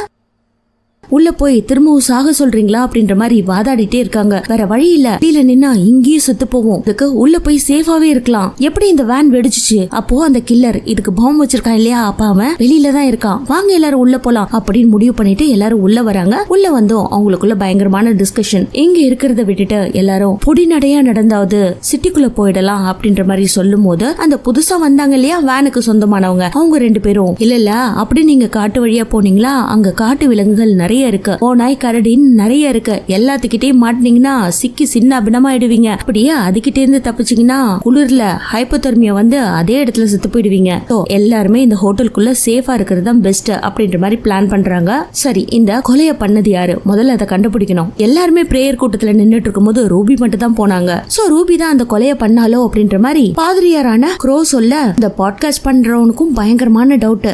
உள்ள போய் திரும்பவும் சாக சொல்றீங்களா அப்படின்ற மாதிரி வாதாடிட்டே இருக்காங்க. வேற வழி இல்ல, கீழ நின்னா இங்கேயே செத்து போவோம், இதுக்கு உள்ள போய் சேஃபாவே இருக்கலாம். எப்படி இந்த வேன் வெடிச்சிச்சு, அப்போ அந்த கில்லர் இதுக்கு பாம்பு வச்சிருக்கான் இல்லையா, அப்ப அவன் வெளியில தான் இருக்கான், வாங்க எல்லாரும் உள்ள போலாம் அப்படின்னு முடிவு பண்ணிட்டு எல்லாரும் உள்ள வராங்க. உள்ள வந்தோம் அவங்களுக்குள்ள பயங்கரமான டிஸ்கஷன். இங்க இருக்கிறத விட்டுட்டு எல்லாரும் பொடிநடையா நடந்தாவது சிட்டிக்குள்ள போயிடலாம் அப்படின்ற மாதிரி சொல்லும் போது அந்த புதுசா வந்தாங்க இல்லையா வேனுக்கு சொந்தமானவங்க, அவங்க 2 பேரும் இல்ல அப்படி நீங்க காட்டு வழியா போனீங்களா, அங்க காட்டு விலங்குகள் நிறைய இருக்கு, ஓநாய் கரடின்னு நிறைய இருக்கு, எல்லாத்துக்கிட்டையும் மாட்டினீங்கன்னா சிக்கி சின்ன அபினமாயிடுவீங்க, அப்படியே அதுகிட்டே இருந்து தப்பிச்சீங்கன்னா குளிர்ல ஹைப்போதெர்மியா வந்து அதே இடத்துல செத்து போயிடுவீங்க. எல்லாருமே இந்த ஹோட்டலுக்குள்ள சேஃபா இருக்கிறது தான் பெஸ்ட் அப்படின்ற மாதிரி பிளான் பண்றாங்க. சரி, இந்த கொலைய பண்ணது யாரு, முதல்ல அதை கண்டுபிடிக்கணும். எல்லாருமே பிரேயர் கூட்டத்துல நின்னுட்டு இருக்கும் போது ரூபி மட்டும் தான் போனாங்க. சோ ரூபி தான் அந்த கொலைய பண்ணாலோ அப்படின்ற மாதிரி பாதிரியாரான க்ரோ சொல்ல இந்த பாட்காஸ்ட் பண்றவனுக்கும் பயங்கரமான டவுட்.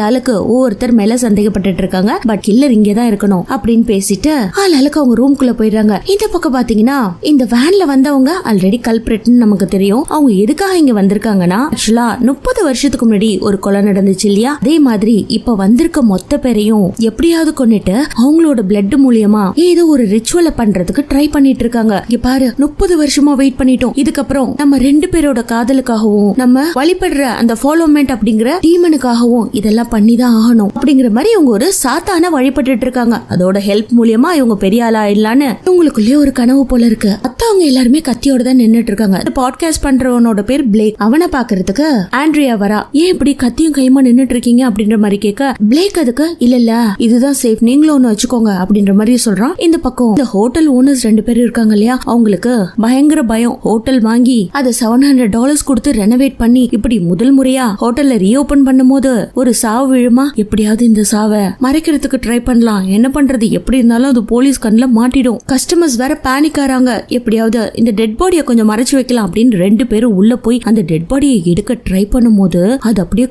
ஆளுக்கு ஒவ்வொருத்தர் மேல சந்தேகப்பட்டு இருக்காங்க. பட் கில்லர் இங்கதான் இருக்கணும் அப்படின்னு பேசிட்டு ஆளுக்கு அவங்க ரூம்குள்ள போயிடுறாங்க. இந்த பக்கம் பாத்தீங்கன்னா இந்த வேன்ல வந்தவங்க ஆல்ரெடி கல்பிரேட்னு நமக்கு தெரியும். அவங்க எதுக்காக இங்க வந்திருக்காங்கன்னா, ஆக்சுவலா 30 வருஷத்துக்கு முன்னாடி ஒரு கொலை நடந்துச்சு இல்லையா, அதே மாதிரி இப்ப வந்திருக்க மொத்த பேரையும் எப்படியாவது கொன்னுட்டு அவங்களோட பிளட் மூலியமா ஏதோ ஒரு ரிச்சுவலை பண்றதுக்கு ட்ரை பண்ணிட்டு இருக்காங்க. இங்க பாரு, 30 வருஷமா வெயிட் பண்ணிட்டோம், இதுக்கப்புறம் நம்ம 2 பேரோட காதலுக்காகவும் நம்ம வழிபடுற அந்த ஃபாலோமெண்ட் அப்படிங்கிற டீமனுக்காகவும் இதெல்லாம் பண்ணிதான் ஆகணும் அப்படிங்கிற மாதிரி அவங்க ஒரு சாத்தான வழிபட்டு இருக்காங்க. அதோட ஹெல்ப் மூலியமா இவங்க பெரிய ஆளா ஆயிடலான்னு இவங்களுக்குள்ளே ஒரு கனவு போல இருக்கு. அவங்க எல்லாருமே கத்தியோட தான் நின்னுட்டு இருக்காங்க. பாட்காஸ்ட் பண்றவனோட பேர் பிளேக். அவனை பாக்குறதுக்கு ஆண்ட்ரியா வரா. ஏன் இப்படி கத்தியும் கையுமா நின்னுட்டு இருக்கீங்க அப்படின்ற மாதிரி கேட்க, பிளேக் அதுக்கு இல்ல இதுதான் சேஃப், நீங்களும் ஒண்ணு வச்சுக்கோங்க அப்படின்ற மாதிரி சொல்றான். இந்த பக்கம் இந்த ஹோட்டல் ஓனர்ஸ் 2 பேரும் இருக்காங்க இல்லையா, அவங்களுக்கு பயங்கர பயம். ஹோட்டல் வாங்கி அதை $700 கொடுத்து ரெனோவேட் பண்ணி இப்படி முதல் முறையா ஹோட்டல்ல ரீஓபன் பண்ணும் போது ஒரு சாவு விழுமா, எப்படியாவது இந்த சாவை மறைக்கிறதுக்கு ட்ரை பண்ணலாம், என்ன பண்றது, எப்படி இருந்தாலும் அது போலீஸ் கண்ணுல மாட்டிடும். கஸ்டமர்ஸ் வேற பேனிக் ஆறாங்க, எப்படியாவது இந்த டெட் பாடியை கொஞ்சம் மறைச்சு வைக்கலாம் அப்படின்னு 2 பேரும் உள்ள போய் அந்த டெட் பாடியை எடுக்க ட்ரை பண்ணும் போது அது அப்படியே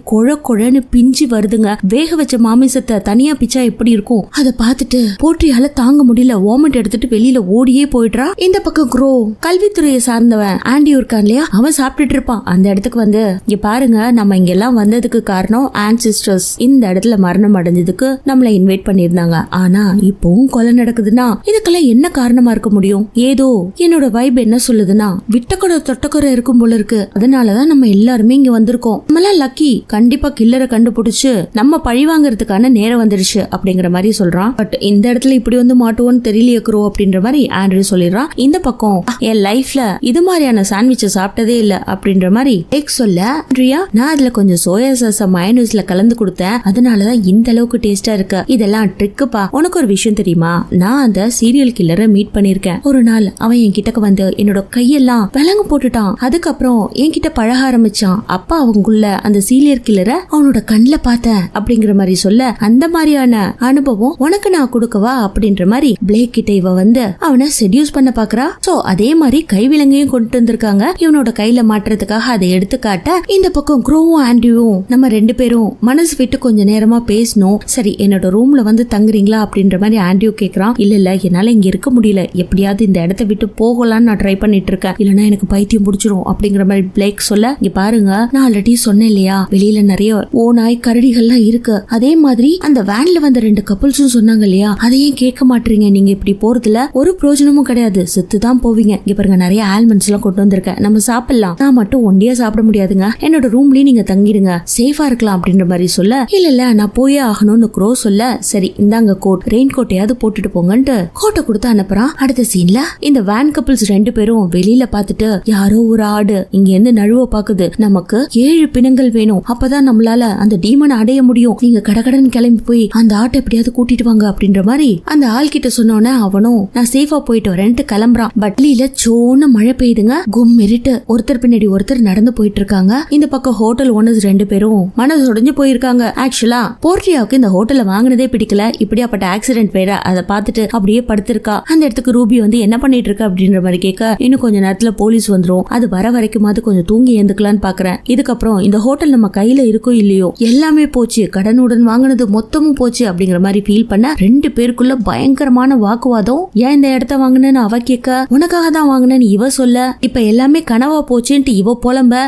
கொழன்னு பிஞ்சு வருதுங்க. வேக வச்ச மாமிசத்தை தனியா பிச்சா எப்படி இருக்கும், அதை பார்த்துட்டு போற்றியால தாங்க முடியல, வாமிட் எடுத்துட்டு வெளியில ஓடியே போயிடுறா. இந்த பக்கம் க்ரோ கல்வித்துறையை சார்ந்தவன் ஆண்டி இருக்கான் இல்லையா, அவன் சாப்பிட்டுட்டு இருப்பான். அந்த இடத்துக்கு வந்து, இங்க பாருங்க, நம்ம இங்க எல்லாம் வந்ததுக்கு காரணம் ஆன்சிஸ்டர்ஸ் இந்த இடத்துல மரணம் அடைஞ்சதுக்கு நம்மள இன்வைட் பண்ணிருந்தாங்க. ஆனா இப்பவும் கொலை நடக்குதுன்னா இதுக்கெல்லாம் என்ன காரணமா இருக்க முடியும்? ஏதோ என்னோட வைப் என்ன சொல்லுதுன்னா விட்டக்கொடை தொட்டக்கொடை இருக்கும் போல இருக்கு, அதனாலதான் நம்ம எல்லாருமே இங்க வந்திருக்கோம். நம்மளாம் லக்கி, கண்டிப்பா கில்லரை கண்டுபிடிச்சு நம்ம பழி வாங்கறதுக்கான நேரம் வந்துருச்சு அப்படிங்கிற மாதிரி சொல்றான். பட் இந்த இடத்துல இப்படி வந்து மாட்டுவோன்னு தெரியலையே க்ரோ அப்படின்ற மாதிரி ஆண்ட்ரூ சொல்லிடுறான். இந்த பக்கம் என் லைஃப்ல இது மாதிரியான சாண்ட்விச்சை சாப்பிட்டதே இல்ல அப்படின்ற மாதிரி டேக் சொல்ல, ஆண்ட்ரியா நான் அதுல கொஞ்சம் சோயா சாஸ மயோனைஸ்ல கலந்து கொடுத்தேன், அதனாலதான் இந்த அளவுக்கு டேஸ்டா இருக்கு, இதெல்லாம் ட்ரிக்குப்பா. உனக்கு ஒரு விஷயம் தெரியுமா, நான் அந்த சீரியல் கில்லரை மீட் பண்ணிருக்கேன். ஒரு நாள் அவன் என் கிட்டக்கு வந்து என்னோட கையெல்லாம் விலங்கு போட்டுட்டான், அதுக்கப்புறம் என்கிட்ட பழக ஆரம்பிச்சான். அப்பா அவங்குள்ள அந்த சீரியல் கில்லரை அவனோட கண்ணுல பார்த்தேன் அப்படிங்கிற மாதிரி சொல்ல, அந்த மாதிரியான அனுபவம் உனக்கு நான் கொடுக்கவா அப்படின்ற மாதிரி பிளேக் கிட்ட இவ வந்து அவனை செடியூஸ் பண்ண பாக்குறா. சோ அதே மாதிரி கை விலங்கையும் கொண்டு வந்திருக்காங்க இவனோட கையில மாட்டுறதுக்காக. அதை எடுத்து காட்ட இந்த பக்கம் க்ரோவும் ஆண்டியும் நம்ம 2 பேரும் மனசு விட்டு கொஞ்ச நேரமா பேசணும், சரி என்னோட ரூம்ல வந்து தங்குறீங்களா அப்படின்ற மாதிரி ஆண்டியோ கேக்குறான். இல்ல என்னால இங்க இருக்க முடியல, எப்படியாவது இந்த இடத்த விட்டு போகலான்னு நான் ட்ரை பண்ணிட்டு இருக்கேன், இல்லனா எனக்கு பைத்தியம் பிடிச்சிரும் அப்படிங்கிற மாதிரி பிளேக் சொல்ல, இங்க பாருங்க நான் ஆல்ரெடி சொன்னேன் இல்லையா, வெளியில நிறைய ஓநாய் கரடிகள்லாம் இருக்கு, அதே மாதிரி அந்த வேன்ல வந்த 2 கப்புள்ஸும் சொன்னாங்க இல்லையா, அதையும் கேட்க மாட்டீங்க, நீங்க இப்படி போறதுல ஒரு பிரயோஜனமும் கிடையாது, செத்து தான் போவீங்க. இங்க பாருங்க நிறைய ஆல்மண்ட்ஸ் எல்லாம் கொண்டு வந்திருக்கேன், நம்ம சாப்பிடலாம், நான் மட்டும் ஒண்டியா சாப்பிட முடியாதுங்க, என்னோட ரூம்லயே நீங்க தங்கிடுங்க, சேஃபா இருக்கலாம் அப்படின்ற மாதிரி சொல்ல, இல்ல நான் போயே ஆகணும்னு க்ரோ சொல்ல, சரி இந்தாங்க கோட், ரெயின் கோட்டையாவது போட்டுட்டு போங்கன்ட்டு கோட்டை கொடுத்து அனுப்புறான். அடுத்த சீன்ல இந்த வேன் கப்பிள்ஸ் 2 பேரும் வெளியில பாத்துட்டு, யாரோ ஒரு ஆடு இங்க இருந்து நழுவ பாக்குது, நமக்கு 7 பிணங்கள் வேணும், அப்பதான் நம்மளால அந்த டீமனை அடைய முடியும், நீங்க கடகடன் கிளம்பி போய் அந்த ஆட்டை எப்படியாவது கூட்டிட்டு வாங்க அப்படின்ற மாதிரி அந்த ஆள் கிட்ட சொன்னோன்னே அவனும் நான் சேஃபா போயிட்டு வரேன்ட்டு கிளம்புறான். பட்லியில சோன்னு மழை பெய்யுதுங்க, கும் இருட்டு, ஒருத்தர் பின்னாடி ஒருத்தர் நடந்து போயிட்டு இருக்காங்க. இந்த பக்கம் ஹோட்டல் ஓனர்ஸ் 2 பேரும் மனசு உடைஞ்சு போயிருக்காங்க. ஆக்சுவலா போர்ட்ரியாவுக்கு இந்த ஹோட்டலை வாங்கினதே பிடிக்கல, இப்படியா ஏகப்பட்ட ஆக்சிடென்ட் வேற. அதை பார்த்துட்டு அப்படியே படுத்திருக்கா. அந்த இடத்துக்கு ரூபி வந்து என்ன பண்ணிட்டு இருக்க அப்படின்ற மாதிரி கேட்க, இன்னும் கொஞ்ச நேரத்துல போலீஸ் வந்துரும், அது வர வரைக்கும் கொஞ்சம் தூங்கி எழுந்துக்கலான்னு பாக்குறேன். இதுக்கப்புறம் இந்த ஹோட்டல் நம்ம கையில இருக்கோ இல்லையோ எல்லாமே போச்சு, கடனுடன் வாங்கினது மொத்தமும் போச்சு அப்படிங்கிற மாதிரி ஃபீல் பண்ண ரெண்டு பேருக்குள்ள பயங்கரமான வாக்குவாதம். ஏன் இந்த இடத்த வாங்கினேன்னு அவ கேட்க, உனக்காக தான் வாங்கினேன்னு இவ சொல்ல, இப்ப எல்லாமே கனவா போச்சுன்ட்டு இவ புலம்ப.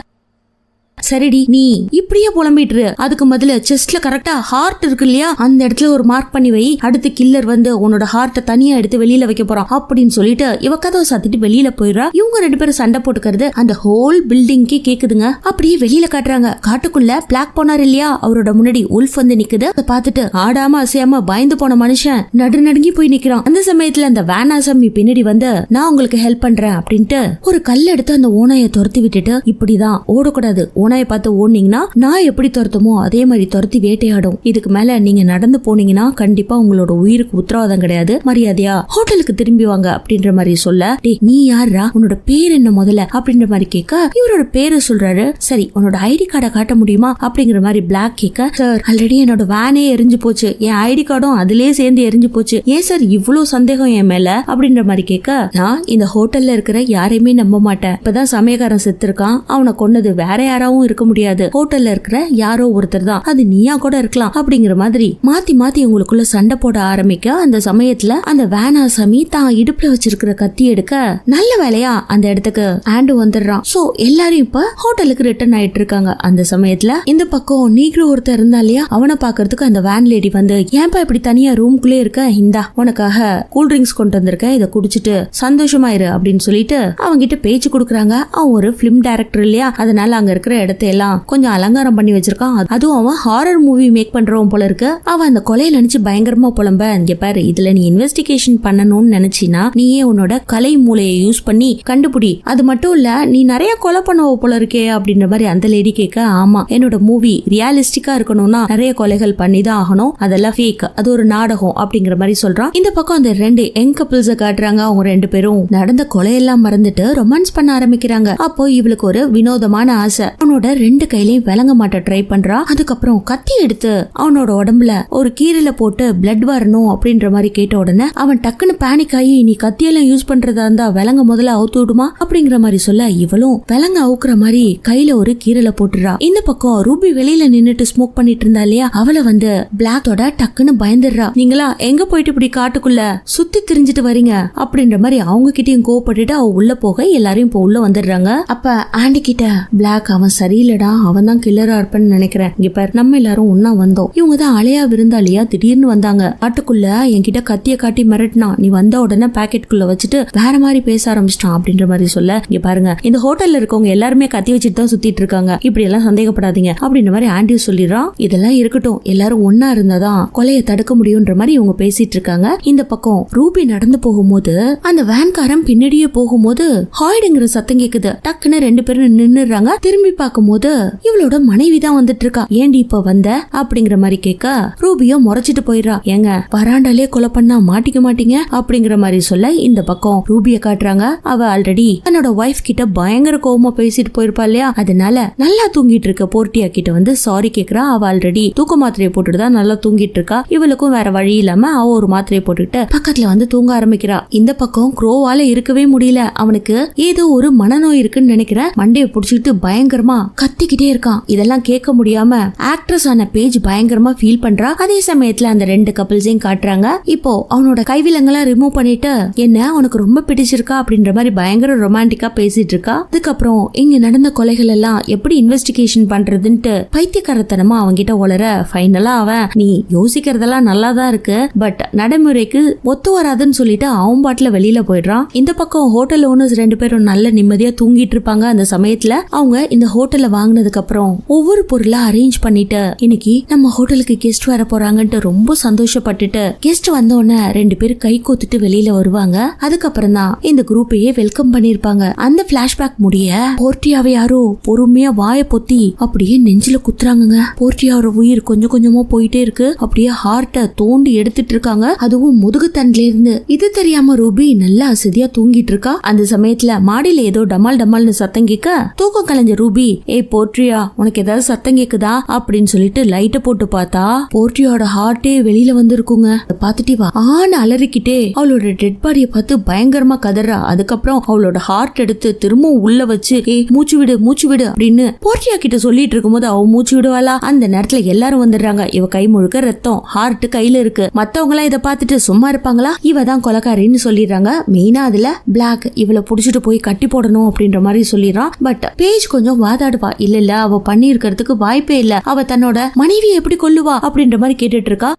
சரிடி, நீ இப்படியே புலம்பிட்டு அதுக்கு முதல்ல செஸ்ட்ல கரெக்டா ஹார்ட் இருக்கு இல்லையா, அந்த இடத்துல ஒரு மார்க் பண்ணி வை, அடுத்து கில்லர் வந்து உன்னோட ஹார்ட்டை தனியா எடுத்து வெளியில வைக்க போறான் அப்படின்னு சொல்லிட்டு இவ கதவை சாத்திட்டு வெளியில போயிடுறா. இவங்க ரெண்டு பேரும் சண்டை போட்டுக்கிறது அந்த ஹோல் பில்டிங்கே கேக்குதுங்க. அப்படியே வெளியில காட்டுறாங்க. காட்டுக்குள்ள பிளாக் போனார் இல்லையா, அவரோட முன்னாடி உல்ஃப் வந்து நிக்குது. அதை பார்த்துட்டு ஆடாம அசையாம பயந்து போன மனுஷன் நடுநடுங்கி போய் நிக்கிறான். அந்த சமயத்துல அந்த வேனாசாமி பின்னாடி வந்து, நான் உங்களுக்கு ஹெல்ப் பண்றேன் அப்படின்ட்டு ஒரு கல் எடுத்து அந்த ஓனாயை துரத்தி விட்டுட்டு, இப்படிதான் ஓடக்கூடாது, ஓனாயை பார்த்து ஓடுனீங்கன்னா நான் எப்படி துரத்துமோ அதே மாதிரி துரத்தி வேட்டையாடும், இதுக்கு மேல நீங்க நடந்து போனீங்கன்னா கண்டிப்பா உங்களோட உயிருக்கு உத்தரவாதம் கிடையாது, மரியாதையா ஹோட்டலுக்கு திரும்பி வாங்க அப்படின்ற மாதிரி சொல்ல, டேய் நீ யாரா, உன்னோட பேர் என்ன முதல்ல அப்படின்ற மாதிரி கேட்க, இவரோட பேரு சொல்றாரு. சரி உன்னோட ஐடி கார்டை காட்ட முடியுமா அப்படிங்கிற மாதிரி பிளாக் கேட்க, சார் ஆல்ரெடி என்னோட வேனே எரிஞ்சு போச்சு, என் ஐடி கார்டும் அதுலயே சேர்ந்து எரிஞ்சு போச்சு, ஏன் சார் இவ்வளவு சந்தேகம் என் மேல அப்படின்ற மாதிரி கேட்க, நான் இந்த ஹோட்டல்ல இருக்கிற யாரையுமே நம்ப மாட்டேன், இப்பதான் சமயக்காரன் செத்து இருக்கான், அவனை கொன்னது வேற யாராவும் இருக்க முடியாது, ஹோட்டல்ல இருக்கிற யாரோ ஒருத்தர் தான், அது நீயா கூட இருக்கலாம் அப்படிங்கிற மாதிரி மாத்தி மாத்தி உங்களுக்குள்ள சண்டை போட ஆரம்பிக்க, அந்த சமயத்துல அந்த வேனாசாமி தான் இடுப்புல வச்சிருக்கிற கத்தி எடுக்க, நல்ல வேலையா அந்த இடத்துக்கு ஆண்டு வந்துடுறான். சோ எல்லாரும் இப்ப ஹோட்டலுக்கு ரிட்டர்ன் ஆயிட்டு இருக்காங்க. அந்த சமயத்துல இந்த பக்கம் நீக்ரோ ஒருத்தர் இருந்தா இல்லையா, அவனை பாக்குறதுக்கு அந்த வேன் லேடி வந்து, ஏன்பா இப்படி தனியா ரூம்குள்ளே இருக்க, இந்தா உனக்காக கூல் ட்ரிங்க்ஸ் கொண்டு வந்திருக்க, இதை குடிச்சிட்டு சந்தோஷமாயிரு அப்படின்னு சொல்லிட்டு அவங்கிட்ட பேச்சு கொடுக்குறாங்க. அவன் ஒரு பிலிம் டைரக்டர் இல்லையா, அதனால அங்க இருக்கிற இடத்த எல்லாம் கொஞ்சம் அலங்காரம் பண்ணி வச்சிருக்கான். அதுவும் அவன் ஹாரர் மூவி மேக் பண்றவன் போல இருக்கு. அவன் அந்த கொலையை நினைச்சு பயங்கரமா புலம்ப, இங்க பாரு, இதுல நீ இன்வெஸ்டிகேஷன் பண்ணணும்னு நினைச்சினா நீயே உன்னோட கலை மூளையை யூஸ் பண்ணி கண்டுபிடி, அது மட்டும் இல்ல நீ நிறைய கொலை பண்ணுவ போல இருக்கே அப்படின்ற மாதிரி அந்த லேடி கேட்க, ஆமா என்னோட மூவி ரியலிஸ்டிக்கா இருக்கணும்னா நிறைய கொலைகள் பண்ணி தான் ஆகணும், அதெல்லாம் ஃபேக், அது ஒரு நாடகம் அப்படிங்கிற மாதிரி சொல்றான். இந்த பக்கம் அந்த ரெண்டு யங் கப்பிள்ஸ காட்டுறாங்க. அவங்க ரெண்டு பேரும் நடந்த கொலையெல்லாம் மறந்துட்டு ரொமான்ஸ் பண்ண ஆரம்பிக்கிறாங்க. அப்போ இவளுக்கு ஒரு வினோதமான ஆசை, அவனோட ரெண்டு கையிலையும் விளங்க மாட்ட ட்ரை பண்றா. அதுக்கப்புறம் கத்தி எடுத்து அவனோட உடம்புல ஒரு கீரையில போட்டு பிளட் வரணும் அப்படின்ற மாதிரி கேட்ட உடனே அவன் டக்குன்னு பேனிக் ஆகி, நீ கத்தியெல்லாம் யூஸ் பண்றதா இருந்தா விலங்க முதல்ல அவுத்து விடுமா அப்படிங்கிற மாதிரி சொல்ல, இவளும் விலங்க அவுக்குற மாதிரி கையில ஒரு கீரையில போட்டுறா. இந்த பக்கம் ரூபி வெளியில நின்னுட்டு ஸ்மோக் பண்ணிட்டு இருந்தா இல்லையா, அவளை வந்து பிளாக்கோட டக்குன்னு பயந்துடுறா. நீங்களா எங்க போயிட்டு இப்படி காட்டுக்குள்ள சுத்தி திரிஞ்சிட்டு வரீங்க அப்படின்ற மாதிரி அவங்க கிட்டயும் கோவப்பட்டுட்டு அவ உள்ள போக எல்லாரையும் இப்ப உள்ள வந்துடுறாங்க. அப்ப ஆண்டி கிட்ட பிளாக், அவன் சரியில்லடா, அவன் தான் கில்லரா இருப்பேன்னு நினைக்கிறேன், இங்க பாரு நம்ம எல்லாரும் ஒன்னா வந்தோம், இவங்க தான் அலையா விருந்தாளியா திடீர்னு வந்தாங்க, காட்டுக்குள்ள என்கிட்ட கத்திய காட்டி மிரட்டினா, நீ வந்த உடனே பாக்கெட்டுக்குள்ள வச்சுட்டு வேற மாதிரி பேச ஆரம்பிச்சிட்டான் அப்படின்ற மாதிரி சொல்ல, இங்க பாருங்க இந்த ஹோட்டல்ல இருக்கவங்க எல்லாருமே கத்தி வச்சுட்டு தான் சுத்திட்டு இருக்காங்க, இப்படி எல்லாம் சந்தேகப்படாதீங்க அப்படின்ற மாதிரி ஆண்டி சொல்லிடுறான். இதெல்லாம் இருக்கட்டும், எல்லாரும் ஒன்னா இருந்தாதான் கொலையை தடுக்க முடியும்ன்ற மாதிரி இவங்க பேசிட்டு இருக்காங்க. இந்த பக்கம் ரூபி நடந்து போகும்போது அந்த வேன்காரன் பின்னாடியே போகும்போது ஹாய்டுங்கிற சத்தம் கேக்குது. டக்குன்னு ரெண்டு பேரும் நின்னுறாங்க. திரும்பி பார்க்கும்போது இவளோட மனைவி தான் வந்துட்டு இருக்கா. ஏண்டி இப்ப வந்த அப்படிங்கிற மாதிரி கேட்க, ரூபியோ முறைச்சிட்டு போயிடுறா. ஏங்க வராண்டாலே கொலை பண்ணா மாட்டிக்க மாட்டீங்க அப்படிங்கிற மாதிரி சொல்ல, இந்த பக்கம் ரூபிய காட்டுறாங்க. அவ ஆல்ரெடி தன்னோட வைஃப் கிட்ட பயங்கர கோவமா பேசிட்டு போயிருப்பா இல்லையா, அதனால நல்லா தூங்கிட்டு இருக்க போர்ட்டியா கிட்ட வந்து சாரி கேக்குறா. அவ ஆல்ரெடி தூக்க மாத்திரையை போட்டுட்டு தான் நல்லா தூங்கிட்டு இருக்கா. இவளுக்கும் வேற வழி இல்லாம அவ ஒரு மாத்திரையை போட்டுக்கிட்டு பக்கத்துல வந்து தூங்க ஆரம்பிக்கிறா. இந்த பக்கம் க்ரோவால இருக்கவே முடியல. அவனுக்கு ஏதோ ஒரு மனநோய் இருக்குன்னு நினைக்கிற, மண்டைய புடிச்சிட்டு பயங்கரமா கத்திக்கிட்டே இருக்கான். இதெல்லாம் கேட்க முடியாம ஆக்ட்ரஸ் ஆன பேஜ் பயங்கரமா ஃபீல் பண்றா. அதே சமயத்துல அந்த ரெண்டு கப்பிள்ஸையும் காட்டுறாங்க. இப்போ அவனோட கைவிலங்கெல்லாம் ரிமூவ் பண்ணிட்டு, என்ன உனக்கு ரொம்ப பிடிச்சிருக்கா அப்படின்ற மாதிரி பயங்கர ரொமான்டிக்கா பேசிட்டு இருக்கா. அதுக்கப்புறம் இங்க நடந்த கொலைகள் எல்லாம் எப்படி இன்வெஸ்டிகேஷன் பண்றதுன்ட்டு பைத்தியக்காரத்தனமா அவங்கிட்ட உளர, ஃபைனலா அவன், நீ யோசிக்கிறதெல்லாம் நல்லாதான் இருக்கு, பட் நடைமுறைக்கு ஒத்து வராதுன்னு சொல்லிட்டு அவன் பாட்டுல வெளியில போயிடுறான். இந்த பக்கம் ஹோட்டல் ஓனர்ஸ் ரெண்டு பேரும் நல்ல நிம்மதியா தூங்கிட்டு இருப்பாங்க. அந்த சமயத்துல அவங்க இந்த ஹோட்டல்ல வாங்கினதுக்கு அப்புறம் ஒவ்வொரு பொருளா அரேஞ்ச் பண்ணிட்டு, இன்னைக்கு நம்ம ஹோட்டலுக்கு கெஸ்ட் வர போறாங்கன்ட்டு ரொம்ப சந்தோஷப்பட்டுட்டு, கெஸ்ட் வந்தோடனே ரெண்டு பேரும் கை கோத்துட்டு வெளியில வருவாங்க. அதுக்கப்புறம் தான் இந்த குரூப்பையே வெல்கம் பண்ணிருப்பாங்க. அந்த பிளாஷ்பேக் முடிய போர்ட்டியாவை யாரோ பொறுமையா வாய பொத்தி அப்படியே நெஞ்சில குத்துறாங்க. போர்ட்டியாவோட உயிர் கொஞ்சம் கொஞ்சமா போயிட்டே இருக்கு. அப்படியே ஹார்ட்ட தோண்டி எடுத்துட்டு இருக்காங்க, அதுவும் முதுகு தண்டுல இருந்து. இது தெரியாம ரூபி நல்லா அசதியா தூங்கிட்டு இருக்கா. அந்த சமயத்துல மாடியில ஏதோ டமால் டமால்னு சத்தம் கேட்க, தூக்கம் கலைஞ்ச ரூபி ஏய் போர்ட்ரியா, உனக்கு ஏதாவது சத்தம் கேக்குதா அப்படின்னு சொல்லிட்டு லைட்ட போட்டு பார்த்தா போர்ட்ரியோட ஹார்ட்டே வெளியில வந்திருக்குங்க. பாத்துட்டு வா ஆன அலறிக்கிட்டே அவளோட டெட் பாடியை பார்த்து பயங்கரமா கதறா. அதுக்கப்புறம் அவளோட ஹார்ட் எடுத்து திரும்பவும் உள்ள வச்சு ஏய் மூச்சு விடு மூச்சு விடு அப்படின்னு போர்ட்ரியா கிட்ட சொல்லிட்டு இருக்கும்போது அவ மூச்சு விடுவாளா. அந்த நேரத்துல எல்லாரும் வந்துடுறாங்க. இவ கை முழுக்க ரத்தம், ஹார்ட் கையில இருக்கு. மத்தவங்க எல்லாம் இதை பார்த்துட்டு சும்மா இருப்பாங்களா? இவ தான் கொலைக்காரின்னு சொல்லிடுறாங்க. மெயினா அதுல பிளாக் இவளை புடிச்சிட்டு போய் கட்டி போடணும் அப்படின்ற மாதிரி சொல்லிடுறான். பட் பேஜ் கொஞ்சம் வாதாடுவா. இல்ல அவ பண்ணி இருக்கிறதுக்கு வாய்ப்பே இல்ல, அவ தன்னோட மனைவியை எப்படி கொல்லுவா அப்படின்ற மாதிரி கேட்டுட்டு இருக்கா.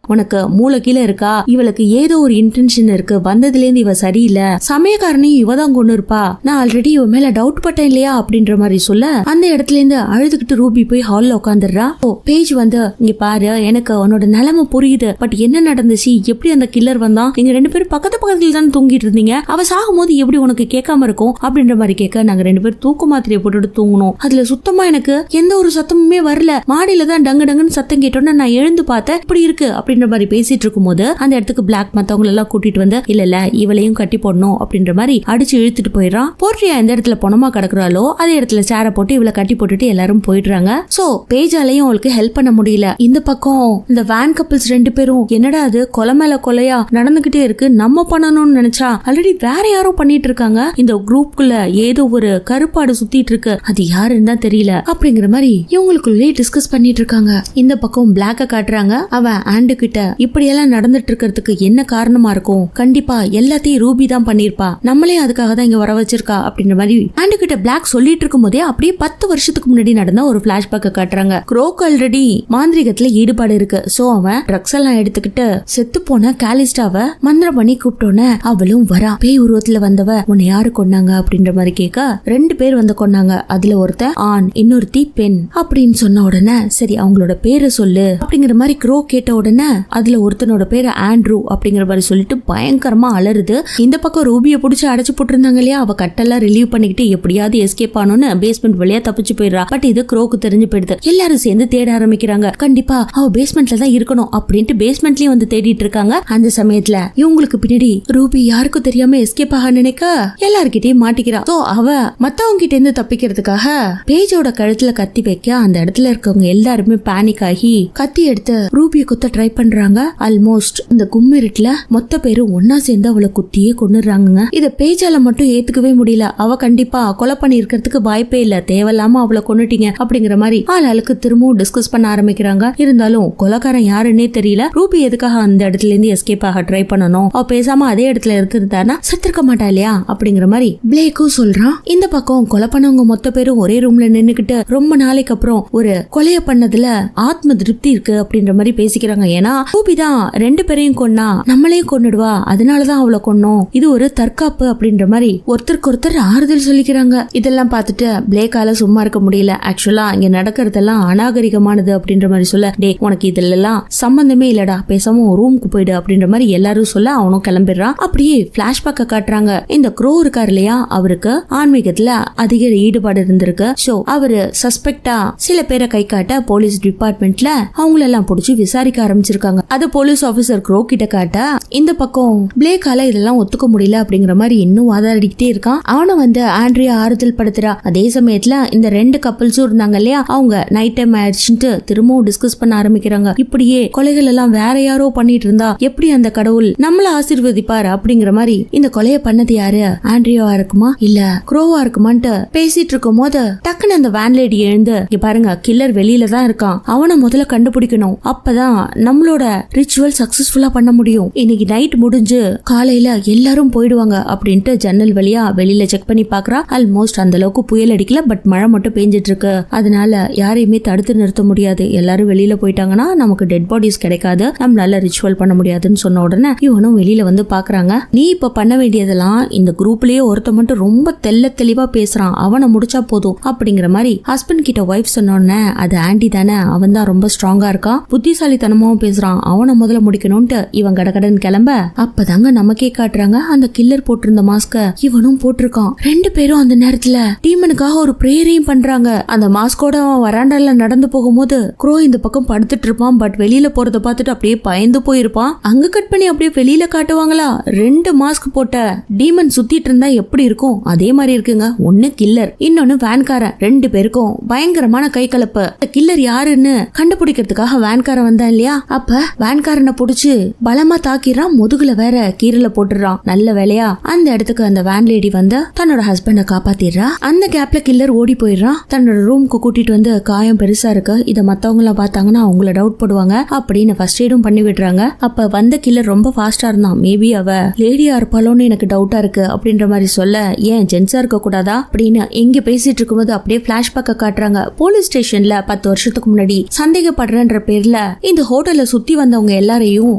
உனக்கு மூளை கீழே இருக்கா? இவளுக்கு ஏதோ ஒரு இன்டென்ஷன் இருக்கு, வந்ததுல இருந்து இவ சரியில்லை, சமயக்காரனையும் இவ தான் கொண்டு இருப்பா, நான் ஆல்ரெடி இவ மேல டவுட் பட்டேன் இல்லையா அப்படின்ற மாதிரி சொல்ல அந்த இடத்துல இருந்து அழுதுகிட்டு ரூபி போய் ஹால்ல உட்காந்துடுறா. பேஜ் வந்து இங்க பாரு, எனக்கு உன்னோட நிலைமை புரியுது, பட் என்ன நடந்துச்சு, எப்படி அந்த கில்லர் வந்தான், நீங்க ரெண்டு பேரும் பக்கத்துல தானே தூங்கிட்டு இருந்தீங்க, அவ சாகும் போது எப்படி உனக்கு கேட்காம இருக்கும் அப்படின்ற மாதிரி கேட்க, நாங்க ரெண்டு பேரும் தூக்கு மாத்திரையை போட்டுட்டு தூங்கணும், அதுல சுத்தமா எனக்கு எந்த ஒரு சத்தமுமே வரல, மாடியில தான் டங்கு டங்குன்னு சத்தம் கேட்டோன்னு நான் எழுந்து பார்த்தேன், இப்படி இருக்கு அப்படின்ற மாதிரி பேசிட்டு இருக்கும் போது அந்த இடத்துக்கு பிளாக் மத்தவங்க எல்லாம் கூட்டிட்டு வந்து இல்ல இவளையும் கட்டி போடணும் அப்படின்ற மாதிரி அடிச்சு இழுத்துட்டு போயிடுறான். போர்ட்ரியா எந்த இடத்துல பொணமா கிடக்குறாளோ அதே இடத்துல சேர போட்டு இவளை கட்டி போட்டுட்டு எல்லாரும் போயிடுறாங்க. சோ பேஜாலையும் அவளுக்கு ஹெல்ப் பண்ண முடியல. இந்த பக்கம் இந்த வேன் கப்பிள்ஸ் ரெண்டு பேரும் என்னடா அது கொலை மேல கொலையா நடந்துகிட்டே இருக்கு, நம்ம பண்ணணும்னு நினைச்சா ஆல்ரெடி வேற யாரோ பண்ணிட்டு இருக்காங்க, இந்த குரூப்குள்ள ஏதோ ஒரு கருப்பாடு சுத்திட்டு இருக்கு, அது யாருன்னு தான் தெரியல அப்படிங்கிற மாதிரி இவங்களுக்குள்ளே டிஸ்கஸ் பண்ணிட்டு இருக்காங்க. இந்த பக்கம் பிளாக்க காட்டுறாங்க. அவன் ஆண்டு கிட்ட இப்படி எல்லாம் நடந்துட்டு இருக்கிறதுக்கு என்ன காரணமா இருக்கும், கண்டிப்பா எல்லாத்தையும் ரூபி தான் பண்ணிருப்பா, நம்மளே அதுக்காக தான் இங்க வர வச்சிருக்கா அப்படின்ற மாதிரி ஆண்டு கிட்ட பிளாக் சொல்லிட்டு இருக்கும் போதே அப்படியே 10 வருஷத்துக்கு முன்னாடி நடந்த ஒரு பிளாஷ்பேக்க காட்டுறாங்க. க்ரோக் ஆல்ரெடி மாந்திரிகத்துல ஈடுபாடு இருக்கு. சோ அவன் ட்ரக்ஸ் எல்லாம் எடுத்துக்கிட்டு செத்து போன காலிஸ்டாவை மந்திரம் பண்ணி கூப்பிட்டோன்னு அவளும் வரா. பேய் உருவத்துல வந்தவ உன்னை யாரு கொன்னாங்க அப்படின்ற மாதிரி கேட்க 2 பேர் வந்து கொன்னாங்க, அதுல ஒருத்த ஆண் இன்னொருத்தி பெண் அப்படின்னு சொன்ன உடனே சரி அவங்களோட பேரை சொல்லு அப்படிங்கிற மாதிரி க்ரோ கேட்ட உடனே அதுல ஒருத்தனோட பேரு ஆண்ட்ரூ அப்படிங்கிற மாதிரி சொல்லிட்டு பயங்கரமா அலறுது. இந்த பக்கம் ரூபியை புடிச்சு அடைச்சு போட்டிருந்தாங்க இல்லையா, அவ கட்டெல்லாம் ரிலீவ் பண்ணிக்கிட்டு எப்படியாவது எஸ்கேப் ஆனோன்னு பேஸ்மெண்ட் வழியா தப்பிச்சு போயிடுறா. பட் இது க்ரோக்கு தெரிஞ்சு போயிடுது. எல்லாரும் சேர்ந்து தேட ஆரம்பிக்கிறாங்க. கண்டிப்பா அவ பேஸ்மெண்ட்ல தான் இருக்கணும் அப்படின்ட்டு பேஸ்மெண்ட்லயும் வந்து தேடிட்டு இருக்காங்க. அந்த சமயத்துல இவங்களுக்கு பின்னாடி ரூபி யாருக்கும் தெரியாம எஸ்கேப் ஆக நினைக்க எல்லார்கிட்டயும் மாட்டிக்கிறா. சோ அவ மத்தவங்க கிட்ட இருந்து தப்பிக்கிறதுக்காக பேஜோட கழுத்துல கத்தி வைக்க அந்த இடத்துல இருக்கவங்க எல்லாருமே பேனிக் ஆகி கத்தி எடுத்து ரூபியை குத்த ட்ரை பண்றாங்க. ஆல்மோஸ்ட் இந்த கும்மிருட்டுல மொத்த பேரும் ஒன்னா சேர்ந்து அவளை குத்தியே கொன்னுறாங்க. இத பேஜால மட்டும் ஏத்துக்கவே முடியல. அவ கண்டிப்பா கொலை பண்ணி இருக்கிறதுக்கு வாய்ப்பே இல்ல, தேவையில்லாம அவளை கொன்னுட்டீங்க அப்படிங்கிற மாதிரி ஆளுக்கு திரும்பவும் டிஸ்கஸ் பண்ண ஆரம்பிக்கிறாங்க. இருந்தாலும் கொலைக்காரன் யாருன்னே தெரியல. ரூபி எதுக்காக அந்த இடத்துல இருந்து எஸ்கேப் ஆக ட்ரை பண்ணணும், அவ பேசாம அதே இடத்துல இருக்கிறதானா செத்துருக்க மாட்டா இல்லையா அப்படிங்கிற மாதிரி பிளேக்கும் சொல்றான். இந்த பக்கம் கொலை பண்ணவங்க மொத்த பேரும் ஒரே ரூம்ல நின்னுக்கிட்டு ரொம்ப நாளைக்கு அப்புறம் ஒரு கொலைய பண்ணதுல ஆத்ம திருப்தி இருக்கு அப்படின்ற மாதிரி பேசிக்கிறாங்க. ஏன்னா ரூபி தான் 2 பேரையும் கொன்னா நம்மளையும் கொன்னுடுவா, அதனாலதான் அவளை கொன்னோம், இது ஒரு தற்காப்பு அப்படின்ற மாதிரி ஒருத்தருக்கு ஒருத்தர் ஆறுதல் சொல்லிக்கிறாங்க. இதெல்லாம் பார்த்துட்டு பிளேக்கால சும்மா இருக்க முடியல. ஆக்சுவலா இங்க நடக்கிறதெல்லாம் அநாகரிகமானது அப்படின்ற மாதிரி சொல்ல, டே உனக்கு இதுல எல்லாம் சம்பந்தமே இல்லடா, பேசாம ரூமுக்கு போயிடு அப்படின்ற மாதிரி எல்லாரும் சொல்ல அவனும் கிளம்பிடுறான். அப்படியே பிளாஷ்பேக்க காட்டுறாங்க. இந்த க்ரோ இருக்காரு இல்லையா, அவருக்கு ஆன்மீகத்துல அதிக ஈடுபாடு இருந்திருக்கு. சோ அவரு சஸ்பெக்டா சில பேரை கை காட்ட போலீஸ் டிபார்ட்மெண்ட்ல அவங்களெல்லாம் பிடிச்சி விசாரிக்க ஆரம்பிச்சிருக்காங்க. அது போலீஸ் ஆபீசர் க்ரோ கிட்ட காட்ட இந்த பக்கம் பிளேக்கால இதெல்லாம் ஒத்துக்க முடியல அப்படிங்கிற மாதிரி இன்னும் வாதாடிக்கிட்டே இருக்கான். அவனை வந்து ஆண்ட்ரியா ஆறுதல் படுத்துறா. அதே சமயத்துல இந்த 2 கப்பல்ஸும் இருந்தாங்க இல்லையா, அவங்க நைட் டைம் ஆயிடுச்சுட்டு திரும்பவும் டிஸ்கஸ் பண்ண ஆரம்பிக்கிறாங்க. இப்படியே கொலைகள் எல்லாம் வேற யாரோ பண்ணிட்டு இருந்தா எப்படி அந்த கடவுள் நம்மள ஆசீர்வதிப்பார் அப்படிங்கிற மாதிரி இந்த கொலையை பண்ணது யாரு, ஆண்ட்ரியாவா இருக்குமா இல்ல க்ரோவா இருக்குமான்ட்டு பேசிட்டு இருக்கும் போது டக்குன்னு அந்த வேன் லேடி எழுந்து, இங்க பாருங்க கில்லர் வெளியில தான் இருக்கான், அவனை முதல்ல கண்டுபிடிக்கணும், அப்பதான் நம்மளோட ரிச்சுவல் சக்சஸ்ஃபுல்லா பண்ண முடியும், இன்னைக்கு நைட் முடிஞ்சு காலையில எல்லாரும் போயிடுவாங்க அப்படின்ட்டு ஜன்னல் வழியா வெளியில செக் பண்ணி பாக்குறா. ஆல்மோஸ்ட் அந்த அளவுக்கு புயல் அடிக்கல, பட் மழை மட்டும் பெஞ்சிட்டு இருக்கு, அதனால யாரையுமே தடுத்து நிறுத்த முடியாது, எல்லாரும் வெளியில போயிட்டாங்கன்னா நமக்கு டெட் பாடிஸ் கிடைக்காது, நம்மளால ரிச்சுவல் பண்ண முடியாதுன்னு சொன்ன உடனே இவனும் வெளியில வந்து பாக்குறாங்க. நீ இப்ப பண்ண வேண்டியதெல்லாம் இந்த குரூப்லயே ஒருத்த மட்டும் ரொம்ப தெளிவா பேசுறான், அவனை முடிச்சா போதும் அப்படிங்கிற மாதிரி ஹஸ்பண்ட் கிட்ட ஒய்ஃப் சொன்ன உடனே அது ஆண்டி தானே, அவன் தான் ரொம்ப ஸ்ட்ராங்கா இருக்கான், புத்திசாலித்தனமாவும் பேசுறான், அவனை முதல்ல முடிக்கணும்ட்டு இவன் கடகடன் கிளம்ப, அப்பதாங்க நமக்கே காட்டுறாங்க அந்த கில்லர் போட்டிருந்த மாஸ்க இவனும் போட்டிருக்கான். 2 பேரும் அந்த நேரத்துல டீமனுக்காக ஒரு பிரேயரையும் பண்றாங்க. அந்த மாஸ்கோட அவன் வராண்டால நடந்து போகும்போது க்ரோ இந்த பக்கம் படுத்துட்டு இருப்பான். பட் வெளியில போறத பார்த்துட்டு அப்படியே பயந்து போயிருப்பான். அங்க கட் பண்ணி அப்படியே வெளியில காட்டுவாங்களா, 2 மாஸ்க் போட்ட டீமன் சுத்திட்டு இருந்தா எப்படி இருக்கும் அதே மாதிரி இருக்குங்க. ஒன்னு கில்லர், இன்னொன்னு வேன்காரன். 2 பேருக்கும் பயங்கரமான கை கலப்பு. கில்லர் யாருன்னு கண்டுபிடிக்கிறதுக்காக வேன்காரன் வந்தான் இல்லையா, அப்ப வேன்காரனை புடிச்சு பலமா தாக்கிடுறான், முதுகுல வேற கீரல போட்டுறான். நல்ல வேலையா அந்த இடத்துக்கு அந்த வேன் லேடி வந்து தன்னோட ஹஸ்பண்ட காப்பாத்திடுறா. அந்த கேப்ல கில்லர் ஓடி போயிடுறான். தன்னோட ரூமுக்கு கூட்டிட்டு வந்து காயம் பெருசா இருக்கு, இத மத்தவங்க எல்லாம் பார்த்தாங்கன்னா அவங்கள டவுட் போடுவாங்க அப்படின்னு ஃபர்ஸ்ட் எய்டும் பண்ணி விடுறாங்க. அப்ப வந்த கில்லர் ரொம்ப ஃபாஸ்டா இருந்தான். மேபி அவ லேடியா இருப்பாளோன்னு எனக்கு டவுட்டா இருக்கு அப்படின்ற மாதிரி சொல்ல, ஏன் ஜென்ஸா இருக்க கூடாதா அப்படின்னு இங்க பேசிட்டு இருக்கும்போது அப்படியே பிளாஷ்பேக்க காட்டுறாங்க. போலீஸ் ஸ்டேஷன்ல 10 வருஷத்துக்கு முன்னாடி சந்தேகப்படுறன்ற பேர்ல இந்த ஹோட்டல்ல சுத்தி வந்தவங்க எல்லாரையும்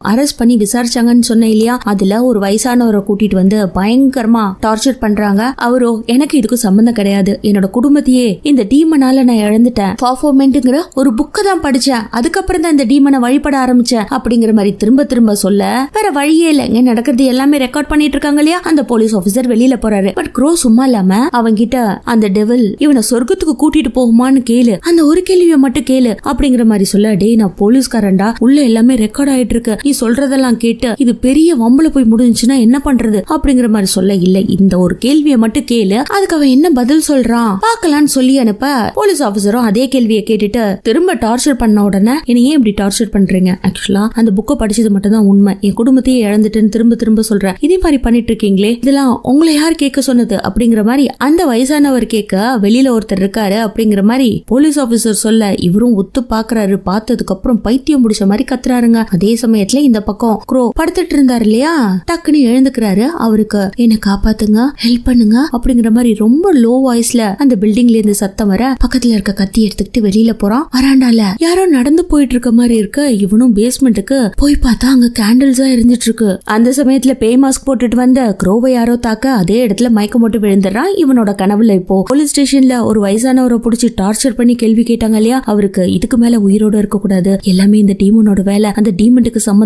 அரெஸ்ட் பண்ணி விசாரிச்சாங்கன்னு சொன்ன இல்லையா, அதுல ஒரு வயசானவரை கூட்டிட்டு வந்து பயங்கரமா டார்ச்சர் பண்றாங்க. அவரோ எனக்கு இதுக்கு சம்பந்தம் கிடையாது, என்னோட குடும்பத்தையே இந்த டீமனால நான் இழந்துட்டேன், பர்ஃபார்மெண்ட்ங்கிற ஒரு புக்கை தான் படிச்சேன், அதுக்கப்புறம் தான் இந்த டீமனை வழிபட ஆரம்பிச்சேன் அப்படிங்கிற மாதிரி திரும்ப சொல்ல, வேற வழியே இல்லைங்க, நடக்கிறது எல்லாமே ரெக்கார்ட் பண்ணிட்டு இருக்காங்க இல்லையா. அந்த போலீஸ் ஆபீசர் வெளியில போறாரு. பட் க்ரோ சும்மா இல்லாம அவங்க கிட்ட அந்த டெவில் இவனை சொர்க்கத்துக்கு கூட்டிட்டு போகுமான்னு கேளு, அந்த ஒரு கேள்வியை மட்டும் கேளு அப்படிங்கிற மாதிரி சொல்ல, டே நான் போலீஸ்காரன்டா, உள்ள எல்லாமே ரெக்கார்ட் ஆயிட்டு இருக்கு, நீ சொல்றதெல்லாம் கேட்டு இது பெரிய வம்புல போய் முடிஞ்சுன்னா என்ன பண்றது அப்படிங்கிற மாதிரி சொல்ல, இல்ல இந்த ஒரு கேள்வியை மட்டும் கேளு, அதுக்கு அவன் என்ன பதில் சொல்றான் பாக்கலான்னு சொல்லி அனுப்ப, போலீஸ் ஆபீசரும் அதே கேள்வியை கேட்டுட்டு திரும்ப டார்ச்சர் பண்ண உடனே, என்ன ஏன் இப்படி டார்ச்சர் பண்றீங்க, ஆக்சுவலா அந்த புக்கை படிச்சது மட்டும் தான் உண்மை, என் குடும்பத்தையே இழந்துட்டுன்னு திரும்ப சொல்றேன், இதே மாதிரி பண்ணிட்டு இருக்கீங்களே, இதெல்லாம் உங்களை யார் கேட்க சொன்னது அப்படிங்கிற மாதிரி அந்த வயசானவர் கேட்க, வெளியில ஒருத்தர் இருக்காரு அப்படிங்கிற மாதிரி போலீஸ் ஆபீசர் சொல்ல, இவரும் ஒத்து பாக்குறாரு. பார்த்ததுக்கு அப்புறம் பைத்தியம் முடிச்ச மாதிரி கத்துறாருங்க. அதே சமயத்துல இந்த பக்கம் க்ரோ படுத்துட்டு இருந்தாரு இல்லையா, டக்குன்னு எழுந்துக்கிறாரு. அவருக்கு என்ன காப்பாத்துங்க, ஹெல்ப் பண்ணுங்க அப்படிங்கிற மாதிரி ரொம்ப லோ வாய்ஸ்ல அந்த பில்டிங்ல இருந்து சத்தம் வர, பக்கத்துல இருக்க கத்தி எடுத்துக்கிட்டு வெளியில போறான். வராண்டால யாரோ நடந்து போயிட்டு இருக்க மாதிரி இருக்கு. இவனும் பேஸ்மெண்ட்டுக்கு போய் பார்த்தா அங்க கேண்டில்ஸா எரிஞ்சிட்டு இருக்கு. அந்த சமயத்துல பேய் மாஸ்க் போட்டுட்டு வந்த க்ரோவை யாரோ தாக்க அதே இடத்துல மயக்கம் போட்டு விழுந்துறான். இவனோட கனவுல இப்போ போலீஸ் ஸ்டேஷன்ல ஒரு வயசானவரை புடிச்சு டார்ச்சர் பண்ணி கேள்வி கேட்டாங்க இல்லையா, அவருக்கு இதுக்கு மேல உயிரோட இருக்க கூடாது, எல்லாமே இந்த டீமனோட வேலை, அந்த டீமனுக்கு சம்பந்தமான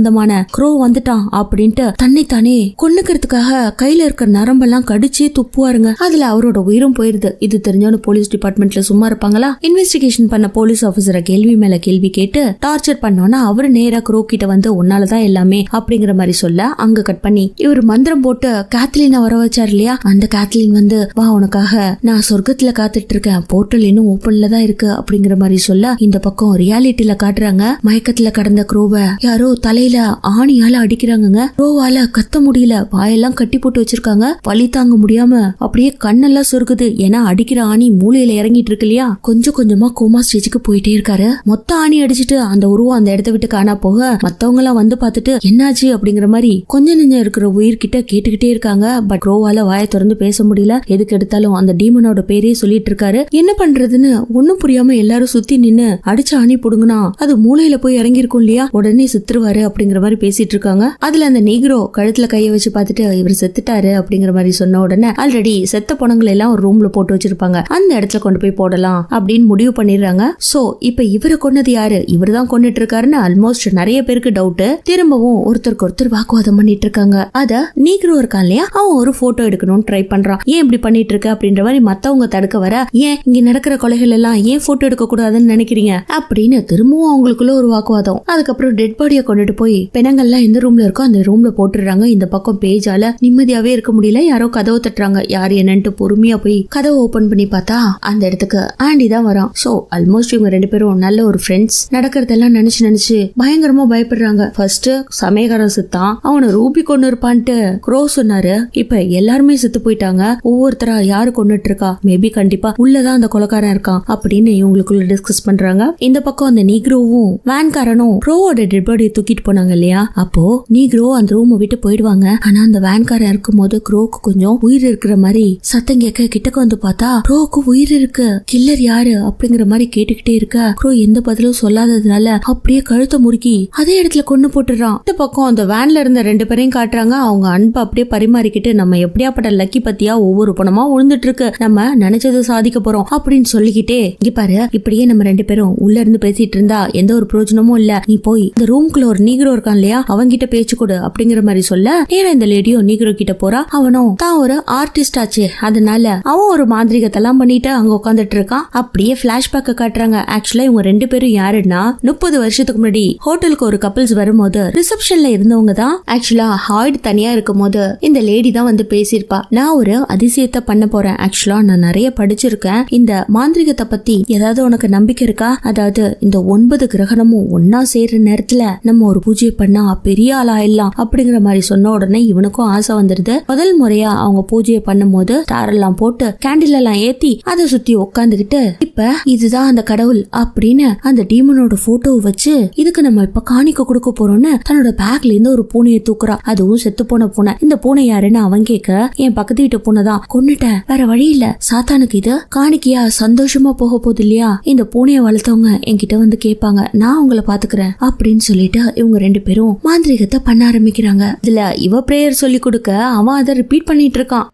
க்ரோ வந்துட்டான் அப்படின்ட்டு தன்னை தானே கொன்னுக்கிறதுக்காக கையில இருக்க நரம்பெல்லாம் கடிச்சே துப்புவாருங்க. அதுல அவரோட உயிரும் போயிருது. இது தெரிஞ்சவனு போலீஸ் டிபார்ட்மெண்ட்ல சும்மா இருப்பாங்களா? இன்வெஸ்டிகேஷன் பண்ண போலீஸ் ஆபீசரை கேள்வி மேல கேள்வி கேட்டு டார்ச்சர் பண்ணோன்னா அவரு நேரா க்ரோ கிட்ட வந்து உன்னாலதான் எல்லாமே அப்படிங்கிற மாதிரி சொல்ல, அங்க கட் பண்ணி இவர் மந்திரம் போட்டு கேத்லினை வர வச்சார் இல்லையா, அந்த கேத்லின் வந்து வா உனக்காக நான் சொர்க்கத்துல காத்துட்டு இருக்கேன், போர்ட்டல் இன்னும் ஓபன்ல தான் இருக்கு அப்படிங்கிற மாதிரி சொல்ல, இந்த பக்கம் ரியாலிட்டியில காட்டுறாங்க மயக்கத்துல கடந்த க்ரோவை யாரோ தலையில ஆணியால அடிக்கிறாங்க. க்ரோவால கத்த முடியல, வாயெல்லாம் கட்டி போட்டு வச்சிருக்காங்க. வலி தாங்க முடியாம அப்படியே கண்ணெல்லாம் சொருக்குது. ஏன்னா அடிக்கிற ஆணி மூளையில இறங்கிட்டு இருக்கு இல்லையா. கொஞ்சம் கொஞ்சமா கோமா ஸ்டேஜுக்கு போயிட்டே இருக்காரு. மொத்த ஆணி அடிச்சுட்டு அந்த உருவம் அந்த இடத்த விட்டு காணா போக, மத்தவங்க எல்லாம் வந்து பாத்துட்டு என்னாச்சு அப்படிங்கிற மாதிரி கொஞ்சம் நெஞ்சம் இருக்கிற உயிர்கிட்ட கேட்டுக்கிட்டே இருக்காங்க. பட் க்ரோவால வாயை திறந்து பேச முடியல. எதுக்கு எடுத்தாலும் அந்த டீமனோட பேரே சொல்லிட்டு இருக்காரு. என்ன பண்றதுன்னு ஒன்னும் புரியாம எல்லாரும் சுத்தி நின்னு அடிச்ச ஆணி புடுங்கனா அது மூளையில போய் இறங்கி இருக்கும் இல்லையா, உடனே சுத்துருவாரு அப்படிங்கிற மாதிரி பேசிட்டு இருக்காங்க. அதுல அந்த நீக்ரோ கழுத்துல கைய வச்சு பாத்துட்டு இவர் செத்துட்டாரு அப்படிங்கிற மாதிரி சொன்ன உடனே, ஆல்ரெடி செத்த பொணங்களை எல்லாம் ஒரு ரூம்ல போட்டு வச்சிருப்பாங்க, அந்த இடத்துல கொண்டு போய் போடலாம் அப்படின்னு முடிவு பண்ணிடுறாங்க. சோ இப்ப இவரை கொன்னது யாரு, இவர் தான் கொண்டுட்டு இருக்காருன்னு ஆல்மோஸ்ட் நிறைய பேருக்கு டவுட். திரும்பவும் ஒருத்தருக்கு ஒருத்தர் வாக்குவாதம் பண்ணிட்டு இருக்காங்க. அத நீக்ரோ இருக்கான் இல்லையா, அவன் ஒரு போட்டோ எடுக்கணும்னு ட்ரை பண்றான். ஏன் இப்படி பண்ணிட்டு இருக்க அப்படின்ற மாதிரி மத்தவங்க தடுக்க வர, ஏன் இங்க நடக்கிற கொலைகள் எல்லாம் ஏன் போட்டோ எடுக்க கூடாதுன்னு நினைக்கிறீங்க அப்படின்னு திரும்பவும் அவங்களுக்குள்ள ஒரு வாக்குவாதம். அதுக்கப்புறம் டெட் பாடியை கொண்டுட்டு போய் பெனங்கள்லாம் எந்த ரூம்ல இருக்கோ அந்த ரூம்ல போட்டுறாங்க. இந்த பக்கம் பேஜால நிம்மதியாவே இருக்க முடியல. யாரோ கதவை தட்டுறாங்க. யாரு என்னன்ட்டு பொறுமையா போய் கதவை ஓபன் பண்ணி பார்த்தா அந்த இடத்துக்கு ஆண்டி தான் வரான். சோ ஆல்மோஸ்ட் இவங்க 2 பேரும் நல்ல ஒரு ஃப்ரெண்ட்ஸ். நடக்கிறதெல்லாம் நினைச்சு பயங்கரமா பயப்படுறாங்க. ஃபர்ஸ்ட் சமயக்காரன் செத்தான், அவனை ரூபி கொண்டு இருப்பான்ட்டு க்ரோ சொன்னாரு. இப்ப எல்லாருமே செத்து போயிட்டாங்க. ஒவ்வொருத்தரா யாரு கொண்டுட்டு இருக்கா, மேபி கண்டிப்பா உள்ளதான் அந்த கொலைக்காரன் இருக்கான் அப்படின்னு இவங்களுக்குள்ள டிஸ்கஸ் பண்றாங்க. இந்த பக்கம் அந்த நீக்ரோவும் வேன்காரனும் க்ரோவோட டெட் பாடியை தூக்கிட்டு போன பண்ணாங்க இல்லையா, அப்போ நீக்ரோ அந்த ரூமை விட்டு போயிடுவாங்க. ஆனா அந்த வேன்காரன் இருக்கும் போது க்ரோக்கு கொஞ்சம் உயிர் இருக்கிற மாதிரி சத்தம் கேட்க கிட்டக்க வந்து பார்த்தா க்ரோக்கு உயிர் இருக்கு, கில்லர் யாரு அப்படிங்கிற மாதிரி கேட்டுக்கிட்டே இருக்க க்ரோ எந்த பதிலும் சொல்லாததுனால அப்படியே கழுத்தை முறுக்கி அதே இடத்துல கொண்டு போட்டுறான். இந்த பக்கம் அந்த வேன்ல இருந்த 2 பேரையும் காட்டுறாங்க. அவங்க அன்பை அப்படியே பரிமாறிக்கிட்டு நம்ம எப்படியாப்பட்ட லக்கி பத்தியா ஒவ்வொரு பணமா விழுந்துட்டு இருக்கு, நம்ம நினைச்சதை சாதிக்க போறோம் அப்படின்னு சொல்லிக்கிட்டே இங்க பாரு, இப்படியே நம்ம 2 பேரும் உள்ள இருந்து பேசிட்டு இருந்தா எந்த ஒரு பிரயோஜனமும் இல்ல, நீ போய் இந்த ரூம்குள்ள ஒரு நீக்ரோ இருக்கான் இல்லையா அவங்கிட்ட பேச்சு கொடு அப்படிங்கிற மாதிரி சொல்ல நேரா இந்த லேடியும் நீக்ரோ கிட்ட போறா. அவனும் தான் ஒரு ஆர்டிஸ்ட் ஆச்சு, அதனால அவன் ஒரு மாந்திரிகத்தெல்லாம் பண்ணிட்டு அங்க உட்காந்துட்டு இருக்கான். அப்படியே பிளாஷ்பேக்க காட்டுறாங்க. ஆக்சுவலா இவங்க 2 பேரும் யாருன்னா 30 வருஷத்துக்கு முன்னாடி ஹோட்டலுக்கு ஒரு கப்பிள்ஸ் வரும்போது ரிசப்ஷன்ல இருந்தவங்க தான். ஆக்சுவலா ஹாய்ட் தனியா இருக்கும் போது இந்த லேடி தான் வந்து பேசியிருப்பா, நான் ஒரு அதிசயத்தை பண்ண போறேன், ஆக்சுவலா நான் நிறைய படிச்சிருக்கேன், இந்த மாந்திரிகத்தை பத்தி ஏதாவது உனக்கு நம்பிக்கை இருக்கா, அதாவது இந்த 9 கிரகணமும் ஒன்னா சேர்ற நேரத்துல நம்ம ஒரு பூஜையை பண்ணா பெரிய ஆள் ஆயிடலாம் அப்படிங்கிற மாதிரி சொன்ன உடனே இவனுக்கும் ஆசை வந்துருது. முதல் முறையா அவங்க பூஜையை பண்ணும் போது தாரெல்லாம் போட்டு கேண்டில் எல்லாம் ஏத்தி அதை சுத்தி உட்காந்துக்கிட்டு இப்ப இதுதான் அந்த கடவுள் அப்படின்னு அந்த டீமனோட போட்டோவை வச்சு இதுக்கு நம்ம இப்ப காணிக்க கொடுக்க போறோம்னு தன்னோட பேக்ல இருந்து ஒரு பூனையை தூக்குறா. அதுவும் செத்து போன பூனை. இந்த பூனை யாருன்னு அவன் கேட்க என் பக்கத்து வீட்டு பூனை தான், கொன்னுட்டேன், வேற வழி இல்ல, சாத்தானுக்கு இது காணிக்கையா, சந்தோஷமா போக போகுது இல்லையா, இந்த பூனையை வளர்த்தவங்க என்கிட்ட வந்து கேட்பாங்க, நான் உங்களை பாத்துக்கிறேன் அப்படின்னு சொல்லிட்டு இவங்க 2 பேரும் மாந்திரிகத்தை பண்ண ஆரம்பிக்கிறாங்க. இதுல இவ பிரேயர் சொல்லி கொடுக்க அவன் அதை ரிப்பீட் பண்ணிட்டு இருக்கான்.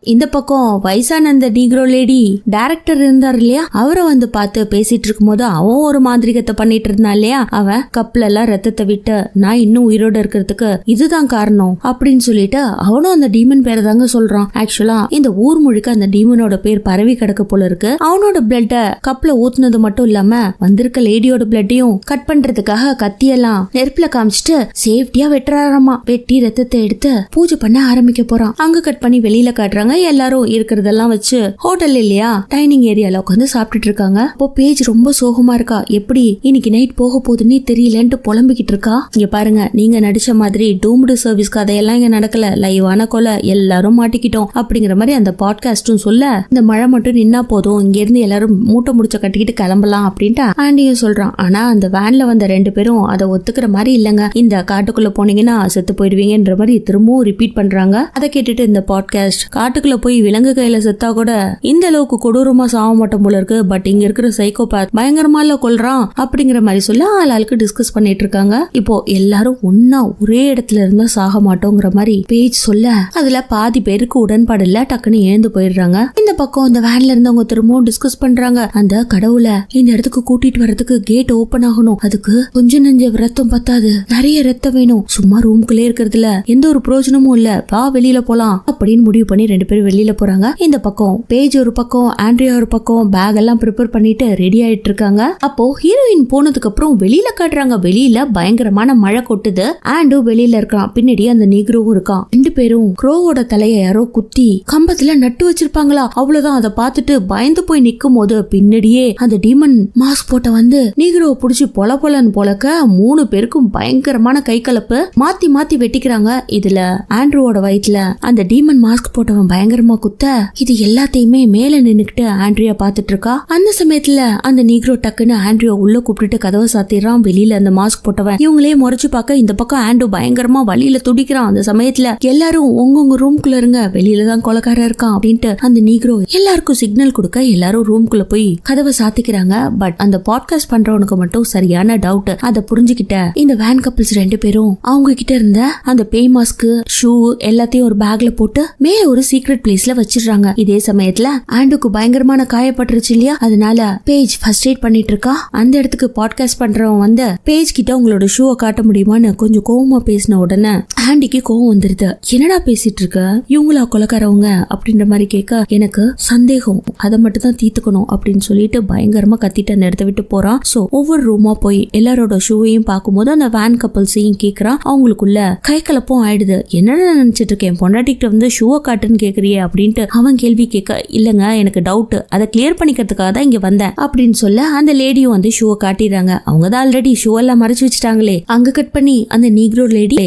இந்த பக்கம் வயசான அந்த நீக்ரோ லேடி டைரக்டர் இருந்தார் இல்லையா, அவரை வந்து பார்த்து பேசிட்டு இருக்கும் போது அவன் ஒரு மாந்திரிகத்தை பண்ணிட்டு இருந்தான் இல்லையா, அவன் கப்ல எல்லாம் ரத்தத்தை விட்டு நான் இன்னும் உயிரோட இருக்கிறதுக்கு இதுதான் காரணம் அப்படின்னு சொல்லிட்டு அவனும் அந்த டீமன் பேரை தாங்க சொல்றான். ஆக்சுவலா இந்த ஊர் முழுக்க அந்த டீமனோட பேர் பரவி கிடக்க போல இருக்கு. அவனோட பிளட்ட கப்ல ஊத்துனது மட்டும் இல்லாம வந்திருக்க லேடியோட பிளட்டையும் கட் பண்றதுக்காக கத்தியெல்லாம் நெருப்புல காமிச்சிட்டு சேஃப்டியா வெட்டுறாராமா. வெட்டி ரத்தத்தை எடுத்து பூஜை பண்ண ஆரம்பிக்க போறான். அங்க கட் பண்ணி வெளியில காட்டுறாங்க. எல்லாரும் இருக்கிறதெல்லாம் வச்சு ஹோட்டல் இல்லையா டைனிங் ஏரியால உட்காந்து சாப்பிட்டுட்டு இருக்காங்க. அப்போ பேஜ் ரொம்ப சோகமா இருக்கா, எப்படி இன்னைக்கு நைட் போக போகுதுன்னு தெரியலன்ட்டு புலம்பிக்கிட்டு இருக்கா. இங்க பாருங்க, நீங்க நடிச்ச மாதிரி டூம்டு சர்வீஸ் கதையெல்லாம் இங்க நடக்கல, லைவான கொலை, எல்லாரும் மாட்டிக்கிட்டோம் அப்படிங்கிற மாதிரி அந்த பாட்காஸ்டும் சொல்ல இந்த மழை மட்டும் நின்னா போதும், இங்க இருந்து எல்லாரும் மூட்டை முடிச்ச கட்டிக்கிட்டு கிளம்பலாம் அப்படின்ட்டு ஆண்டியும் சொல்றான். ஆனா அந்த வேன்ல வந்த 2 பேரும் அதை ஒத்துக்கிற மாதிரி இல்லங்க, இந்த காட்டுக்குள்ள போனீங்கன்னா செத்து போயிடுவீங்கன்ற மாதிரி திரும்பவும் ரிப்பீட் பண்றாங்க. அதை கேட்டுட்டு இந்த பாட்காஸ்ட் காட்டுக்குள்ள போய் விலங்கு கையில செத்தா கூட இந்த அளவுக்கு கொடூரமா சாக மாட்டோம் போல இருக்கு, பட் இங்க இருக்கிற சைக்கோபாத் பயங்கரமா கொல்றான் அப்படிங்கிற மாதிரி சொல்ல ஆளாளுக்கு டிஸ்கஸ் பண்ணிட்டு இருக்காங்க. இப்போ எல்லாரும் ஒன்னா ஒரே இடத்துல இருந்தா சாக மாட்டோங்கிற மாதிரி பேஜ் சொல்ல அதுல பாதி பேருக்கு உடன்பாடு இல்ல, டக்குன்னு எழுந்து போயிடுறாங்க. இந்த பக்கம் அந்த வேன்ல இருந்தவங்க திரும்பவும் டிஸ்கஸ் பண்றாங்க. அந்த கடவுளை இந்த இடத்துக்கு கூட்டிட்டு வரதுக்கு கேட் ஓபன் ஆகணும், அதுக்கு கொஞ்சம் நெஞ்ச ரத்தம் பத்தாது, நிறைய ரத்தம் வேணும், சும்மா ரூம்குள்ளே இருக்கிறதுல எந்த ஒரு பிரயோஜனமும் இல்ல, வா வெளியில போலாம் அப்படின்னு முடிவு பண்ணி 2 பேரும் வெளியில போறாங்க. இந்த பக்கம் பேஜ் ஒரு பக்கம், ஆண்ட்ரியா ஒரு பக்கம் பேக் எல்லாம் ப்ரிப்பேர் பண்ணிட்டு ரெடி ஆயிட்டு இருக்காங்க. அப்போ ஹீரோயின் போனதுக்கு அப்புறம் வெளியில காட்டுறாங்க. வெளியில பயங்கரமான மழை கொட்டுது. ஆண்டு வெளியில இருக்கான், பின்னாடி அந்த நீக்ரோவும் இருக்கான். 2 பேரும் க்ரோவோட தலைய யாரோ குத்தி கம்பத்துல நட்டு வச்சிருப்பாங்களா, அவ்வளவுதான். அதை பார்த்துட்டு பயந்து போய் நிக்கும் போது பின்னாடியே அந்த டீமன் மாஸ்க் போட்ட வந்து நீக்ரோ புடிச்சு பொலன்னு பொலக்க 3 பேருக்கும் பயங்கரமான கை கலப்பு, மாத்தி மாத்தி வெட்டிக்கிறாங்க. இதுல ஆண்ட்ரூவோட வயிற்றுல அந்த டீமன் மாஸ்க் போட்டவன் பயங்கரமா குத்த இது எல்லாத்தையுமே மேல நின்னுக்கிட்டு ஆண்ட்ரியா பாத்துட்டு இருக்கா. அந்த சமயத்துல அந்த நீக்ரோ டக்குன்னு ஆண்ட்ரியா உள்ள கூப்பிட்டு கதவை சாத்திடுறான். வெளியில அந்த மாஸ்க் போட்டவன் இவங்களே முறைச்சு பார்க்க இந்த பக்கம் ஆண்டோ பயங்கரமா வழியில துடிக்கிறான். அந்த சமயத்துல எல்லாரும் உங்க ரூம்குள்ள இருங்க, வெளியில தான் கொலைக்காரன் இருக்கான் அப்படின்ட்டு அந்த நீக்ரோ எல்லாருக்கும் சிக்னல் கொடுக்க எல்லாரும் ரூம்குள்ள போய் கதவை சாத்திக்கிறாங்க. பட் அந்த பாட்காஸ்ட் பண்றவனுக்கு மட்டும் சரியான டவுட். அதை புரிஞ்சுக்கிட்ட இந்த வேன் கப்பிள்ஸ் 2 பேரும் அவங்க கிட்ட இருந்த அந்த பேய் மாஸ்க், ஷூ எல்லாத்தையும் ஒரு பேக்ல போட்டு மேல ஒரு சீக்ரெட் பிளேஸ்ல வச்சிடுறாங்க. இதே சமயத்துல ஆண்டுக்கு பயங்கரமான காயப்பட்டுருச்சு இல்லையா, அதனால பேஜ் ஃபர்ஸ்ட் எய்ட் பண்ணிட்டு இருக்கா. அந்த இடத்துக்கு பாட்காஸ்ட் பண்றவன் வந்து பேஜ் கிட்ட உங்களோட ஷூவை காட்ட முடியுமான்னு கொஞ்சம் கோவமா பேசின உடனே ஆண்டிக்கு கோவம் வந்துருது. என்னடா பேசிட்டு இருக்க, இவங்களா கொலைக்காரவங்க அப்படின்ற மாதிரி கேட்க எனக்கு சந்தேகம், அதை மட்டும் தான் தீர்த்துக்கணும் அப்படின்னு சொல்லிட்டு பயங்கரமா கத்திட்டு அந்த இடத்த விட்டு போறான். சோ ஒவ்வொரு ரூமா போய் எல்லாரோட ஷூவையும் பார்க்கும்போது அந்த வேன் கப்பல்ஸையும் கேக்குறான். அவங்களுக்குள்ள கை கலப்பும் ஆயிடுது. என்னென்ன நினைச்சிட்டு இருக்கேன், பொண்டாட்டிக்கிட்ட வந்து ஷூவை காட்டுன்னு கேக்குற, கேக்குறியே அப்படின்ட்டு அவன் கேள்வி கேட்க, இல்லங்க எனக்கு டவுட், அதை கிளியர் பண்ணிக்கிறதுக்காக தான் இங்க வந்தேன் அப்படின்னு சொல்ல அந்த லேடியும் வந்து ஷூவை காட்டிடுறாங்க. அவங்க தான் ஆல்ரெடி ஷூ எல்லாம் மறைச்சு வச்சுட்டாங்களே. அங்க கட் பண்ணி அந்த நீக்ரோ லேடி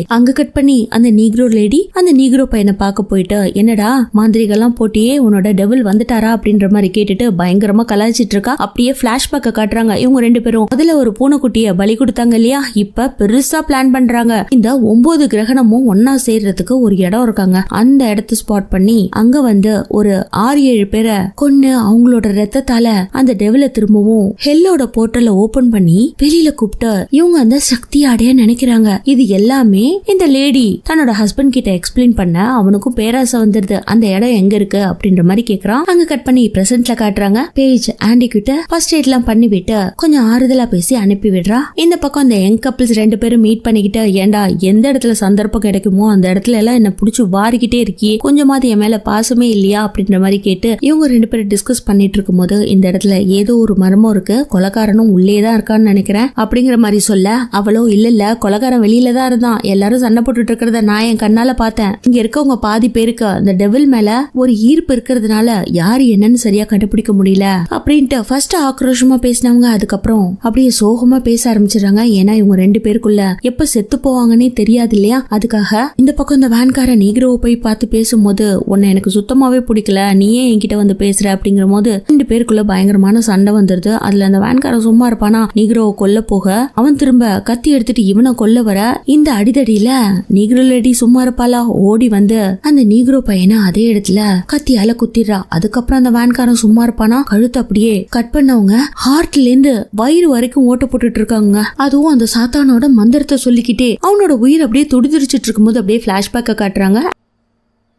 அந்த நீக்ரோ பையனை பார்க்க போயிட்டு, என்னடா மாந்திரிகெல்லாம் போட்டியே உன்னோட டெவில் வந்துட்டாரா அப்படின்ற மாதிரி கேட்டுட்டு பயங்கரமா கலாய்ச்சிட்டு இருக்கா. அப்படியே பிளாஷ்பேக்க காட்டுறாங்க. இவங்க 2 பேரும் அதுல ஒரு பூனைக்குட்டிய பலி கொடுத்தாங்க இல்லையா, இப்ப பெருசா பிளான் பண்றாங்க. இந்த 9 கிரகணமும் ஒன்னா சேர்றதுக்கு ஒரு இடம் இருக்காங்க. அந்த இடத்தை ஸ்பாட் பண்ணி அங்க வந்து ஒரு 6-7 பேரை கொன்னு அவங்களோட ரத்தத்தால அந்த டெவில திரும்பவும் ஹெல்லோட போர்ட்டலை ஓபன் பண்ணி வெளியில கூப்பிட்டு இவங்க அந்த சக்தி அடைய நினைக்கிறாங்க. இது எல்லாமே இந்த லேடி தன்னோட ஹஸ்பண்ட் கிட்ட எக்ஸ்பிளைன் பண்ண அவனுக்கும் பேராசை வந்துருது. அந்த இடம் எங்க இருக்கு அப்படின்ற மாதிரி கேக்குறான். அங்க கட் பண்ணி பிரசன்ட்ல காட்டுறாங்க. பேஜ் ஆண்டி கிட்ட ஃபர்ஸ்ட் எய்ட் எல்லாம் பண்ணி விட்டு கொஞ்சம் ஆறுதலா பேசி அனுப்பி விடுறா. இந்த பக்கம் அந்த யங் கப்பிள்ஸ் 2 பேரும் மீட் பண்ணிக்கிட்டு, ஏண்டா எந்த இடத்துல சந்தர்ப்பம் கிடைக்குமோ அந்த இடத்துல எல்லாம் என்ன புடிச்சு வாரிக்கிட்டே இருக்கியே, கொஞ்சமாவது என் மேல பாசமே இல்லையா அப்படின்ற மாதிரி கேட்டு இவங்க 2 பேரும் டிஸ்கஸ் பண்ணிட்டு இருக்கும் போது, இந்த இடத்துல ஏதோ ஒரு மர்மம் இருக்கு, கொலைக்காரனும் உள்ளேதான் இருக்கான்னு நினைக்கிறேன் அப்படிங்கிற மாதிரி சொல்ல, அவளோ இல்ல கொலைக்காரன் வெளியில தான் இருந்தான், எல்லாரும் சண்டை போட்டுட்டு இருக்கிறத நான் என் கண்ணால பார்த்தேன். இங்க இருக்கவங்க பாதி பேருக்கு அந்த டெவில் மேல ஒரு ஈர்ப்பு இருக்கிறதுனால யாரு என்னன்னு சரியா கண்டுபிடிக்க முடியல அப்படின்ட்டு ஃபர்ஸ்ட் ஆக்ரோஷமா பேசினவங்க அதுக்கப்புறம் அப்படியே சோகமா பேச ஆரம்பிச்சிடறாங்க. ஏன்னா இவங்க 2 பேருக்குள்ள எப்ப செத்து போவாங்கன்னே தெரியாது இல்லையா. அதுக்காக இந்த பக்கம் இந்த வேன்கார நீக்ரோவை போய் பார்த்து பேசும்போது, உன்னை எனக்கு சுத்தமாவே பிடிக்கல, நீயே என்கிட்ட வந்து பேசுற அப்படிங்கிற போது 2 பேருக்குள்ள பயங்கரமான சண்டை வந்துருது. அதுல அந்த வேன்கார சும்மா இருப்பானா, நீக்ரோவை கொல்ல போக அவன் திரும்ப கத்தி எடுத்துட்டு இவனை கொல்ல வர, இந்த அடிதடியில நீக்ரோ லேடி சும்மா இருப்பாளா, ஓடி வந்து அந்த நீக்ரோ பையனை அதே இடத்துல கத்தியால குத்திடுறா. அதுக்கப்புறம் அந்த வேன்காரன் சும்மா இருப்பானா, கழுத்து அப்படியே கட் பண்ணவங்க ஹார்ட்ல இருந்து வயிறு வரைக்கும் ஓட்ட போட்டுட்டு இருக்காங்க. அதுவும் அந்த சாத்தானோட மந்திரத்தை சொல்லிக்கிட்டே அவனோட உயிர் அப்படியே துடிதுடிச்சிட்டு இருக்கும்போது அப்படியே பிளாஷ்பேக்க காட்டுறாங்க.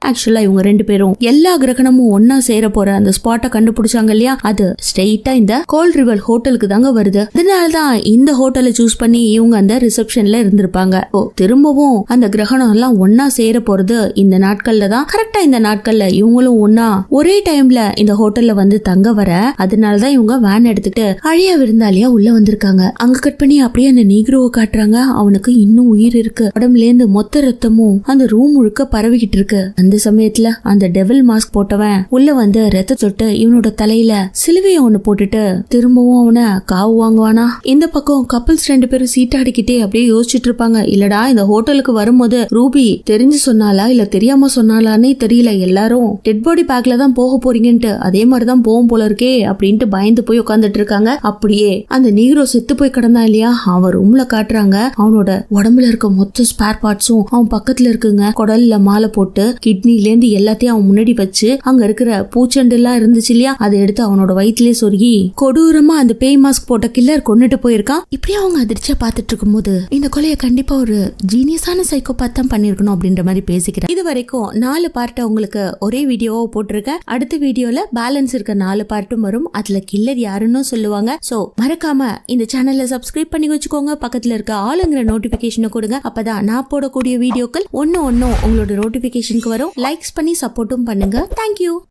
ஆக்சுவலா இவங்க 2 பேரும் எல்லா கிரகணமும் ஒன்னா சேர போற அந்த ஸ்பாட்டை கண்டுபிடிச்சாங்க இல்லையா, அது ஸ்ட்ரெயிட்டா இந்த கோல்ட் ரிவர் ஹோட்டலுக்கு தாங்க வருது. அதனாலதான் இந்த ஹோட்டலை சூஸ் பண்ணி இவங்க அந்த ரிசப்ஷன்ல இருந்திருப்பாங்க. திரும்பவும் அந்த கிரகணம் எல்லாம் ஒன்னா சேர போறது இந்த நாட்கள்ல தான். கரெக்டா இந்த நாட்கள்ல இவங்களும் ஒன்னா ஒரே டைம்ல இந்த ஹோட்டல்ல வந்து தங்க வர, அதனாலதான் இவங்க வேன் எடுத்துட்டு அழியா விருந்தாளியா உள்ள வந்திருக்காங்க. அங்க கட் பண்ணி அப்படியே அந்த நீக்ரோவை காட்டுறாங்க. அவனுக்கு இன்னும் உயிர் இருக்கு. உடம்புல இருந்து மொத்த ரத்தமும் அந்த ரூம் முழுக்க பரவிக்கிட்டு இருக்கு. அந்த சமயத்துல அந்த டெவில் மாஸ்க் போட்டவன் உள்ள வந்து ரத்த தொட்டு இவனோட தலையில சிலுவைய ஒண்ணு போட்டுட்டு திரும்பவும் அவனை காவு வாங்குவானா. இந்த பக்கம் கப்பிள்ஸ் 2 பேரும் சீட்டாடிக்கிட்டே அப்படியே யோசிச்சுட்டு இருப்பாங்க. இல்லடா இந்த ஹோட்டலுக்கு வரும்போது ரூபி தெரிஞ்சு சொன்னாலா இல்ல தெரியாம சொன்னாலானே தெரியல, எல்லாரும் டெட் பாடி பேக்ல தான் போக போறீங்கன்ட்டு அதே மாதிரிதான் போகும் போல இருக்கே அப்படின்ட்டு பயந்து போய் உட்காந்துட்டு இருக்காங்க. அப்படியே அந்த நீக்ரோ செத்து போய் கிடந்தான் இல்லையா, அவன் ரூம்ல காட்டுறாங்க. அவனோட உடம்புல இருக்க மொத்த ஸ்பேர் பார்ட்ஸும் அவன் பக்கத்துல இருக்குங்க. குடல்ல மாலை போட்டு கிட்னிலேருந்து எல்லாத்தையும் அவன் முன்னாடி வச்சு அங்க இருக்கிற பூச்செண்டு எல்லாம் இருந்துச்சு இல்லையா, அதை எடுத்து அவனோட வயிற்றுலயே சொருகி கொடூரமா அந்த பேய் மாஸ்க் போட்ட கில்லர் கொன்னுட்டு போயிருக்கான். இப்படியே அவங்க அதிர்ச்சியா பாத்துட்டு இருக்கும் போது இந்த கொலையை கண்டிப்பா ஒரு ஜீனியஸான சைக்கோபாத் தான் பண்ணிருக்கணும் அப்படின்ற மாதிரி பேசிக்கிறேன். இது வரைக்கும் 4 பார்ட்டை உங்களுக்கு ஒரே வீடியோவா போட்டிருக்கேன். அடுத்த வீடியோல பேலன்ஸ் இருக்க 4 பார்ட்டும் வரும். அதுல கில்லர் யாருன்னு சொல்லுவாங்க. சோ மறக்காம இந்த சேனல்ல சப்ஸ்கிரைப் பண்ணி வச்சுக்கோங்க. பக்கத்துல இருக்க ஆளுங்கிற நோட்டிபிகேஷனை கொடுங்க. அப்பதான் நான் போடக்கூடிய வீடியோக்கள் ஒன்னு உங்களோட நோட்டிபிகேஷனுக்கு வரும். லைக்ஸ் பண்ணி சப்போர்ட்டும் பண்ணுங்க. தேங்க்யூ.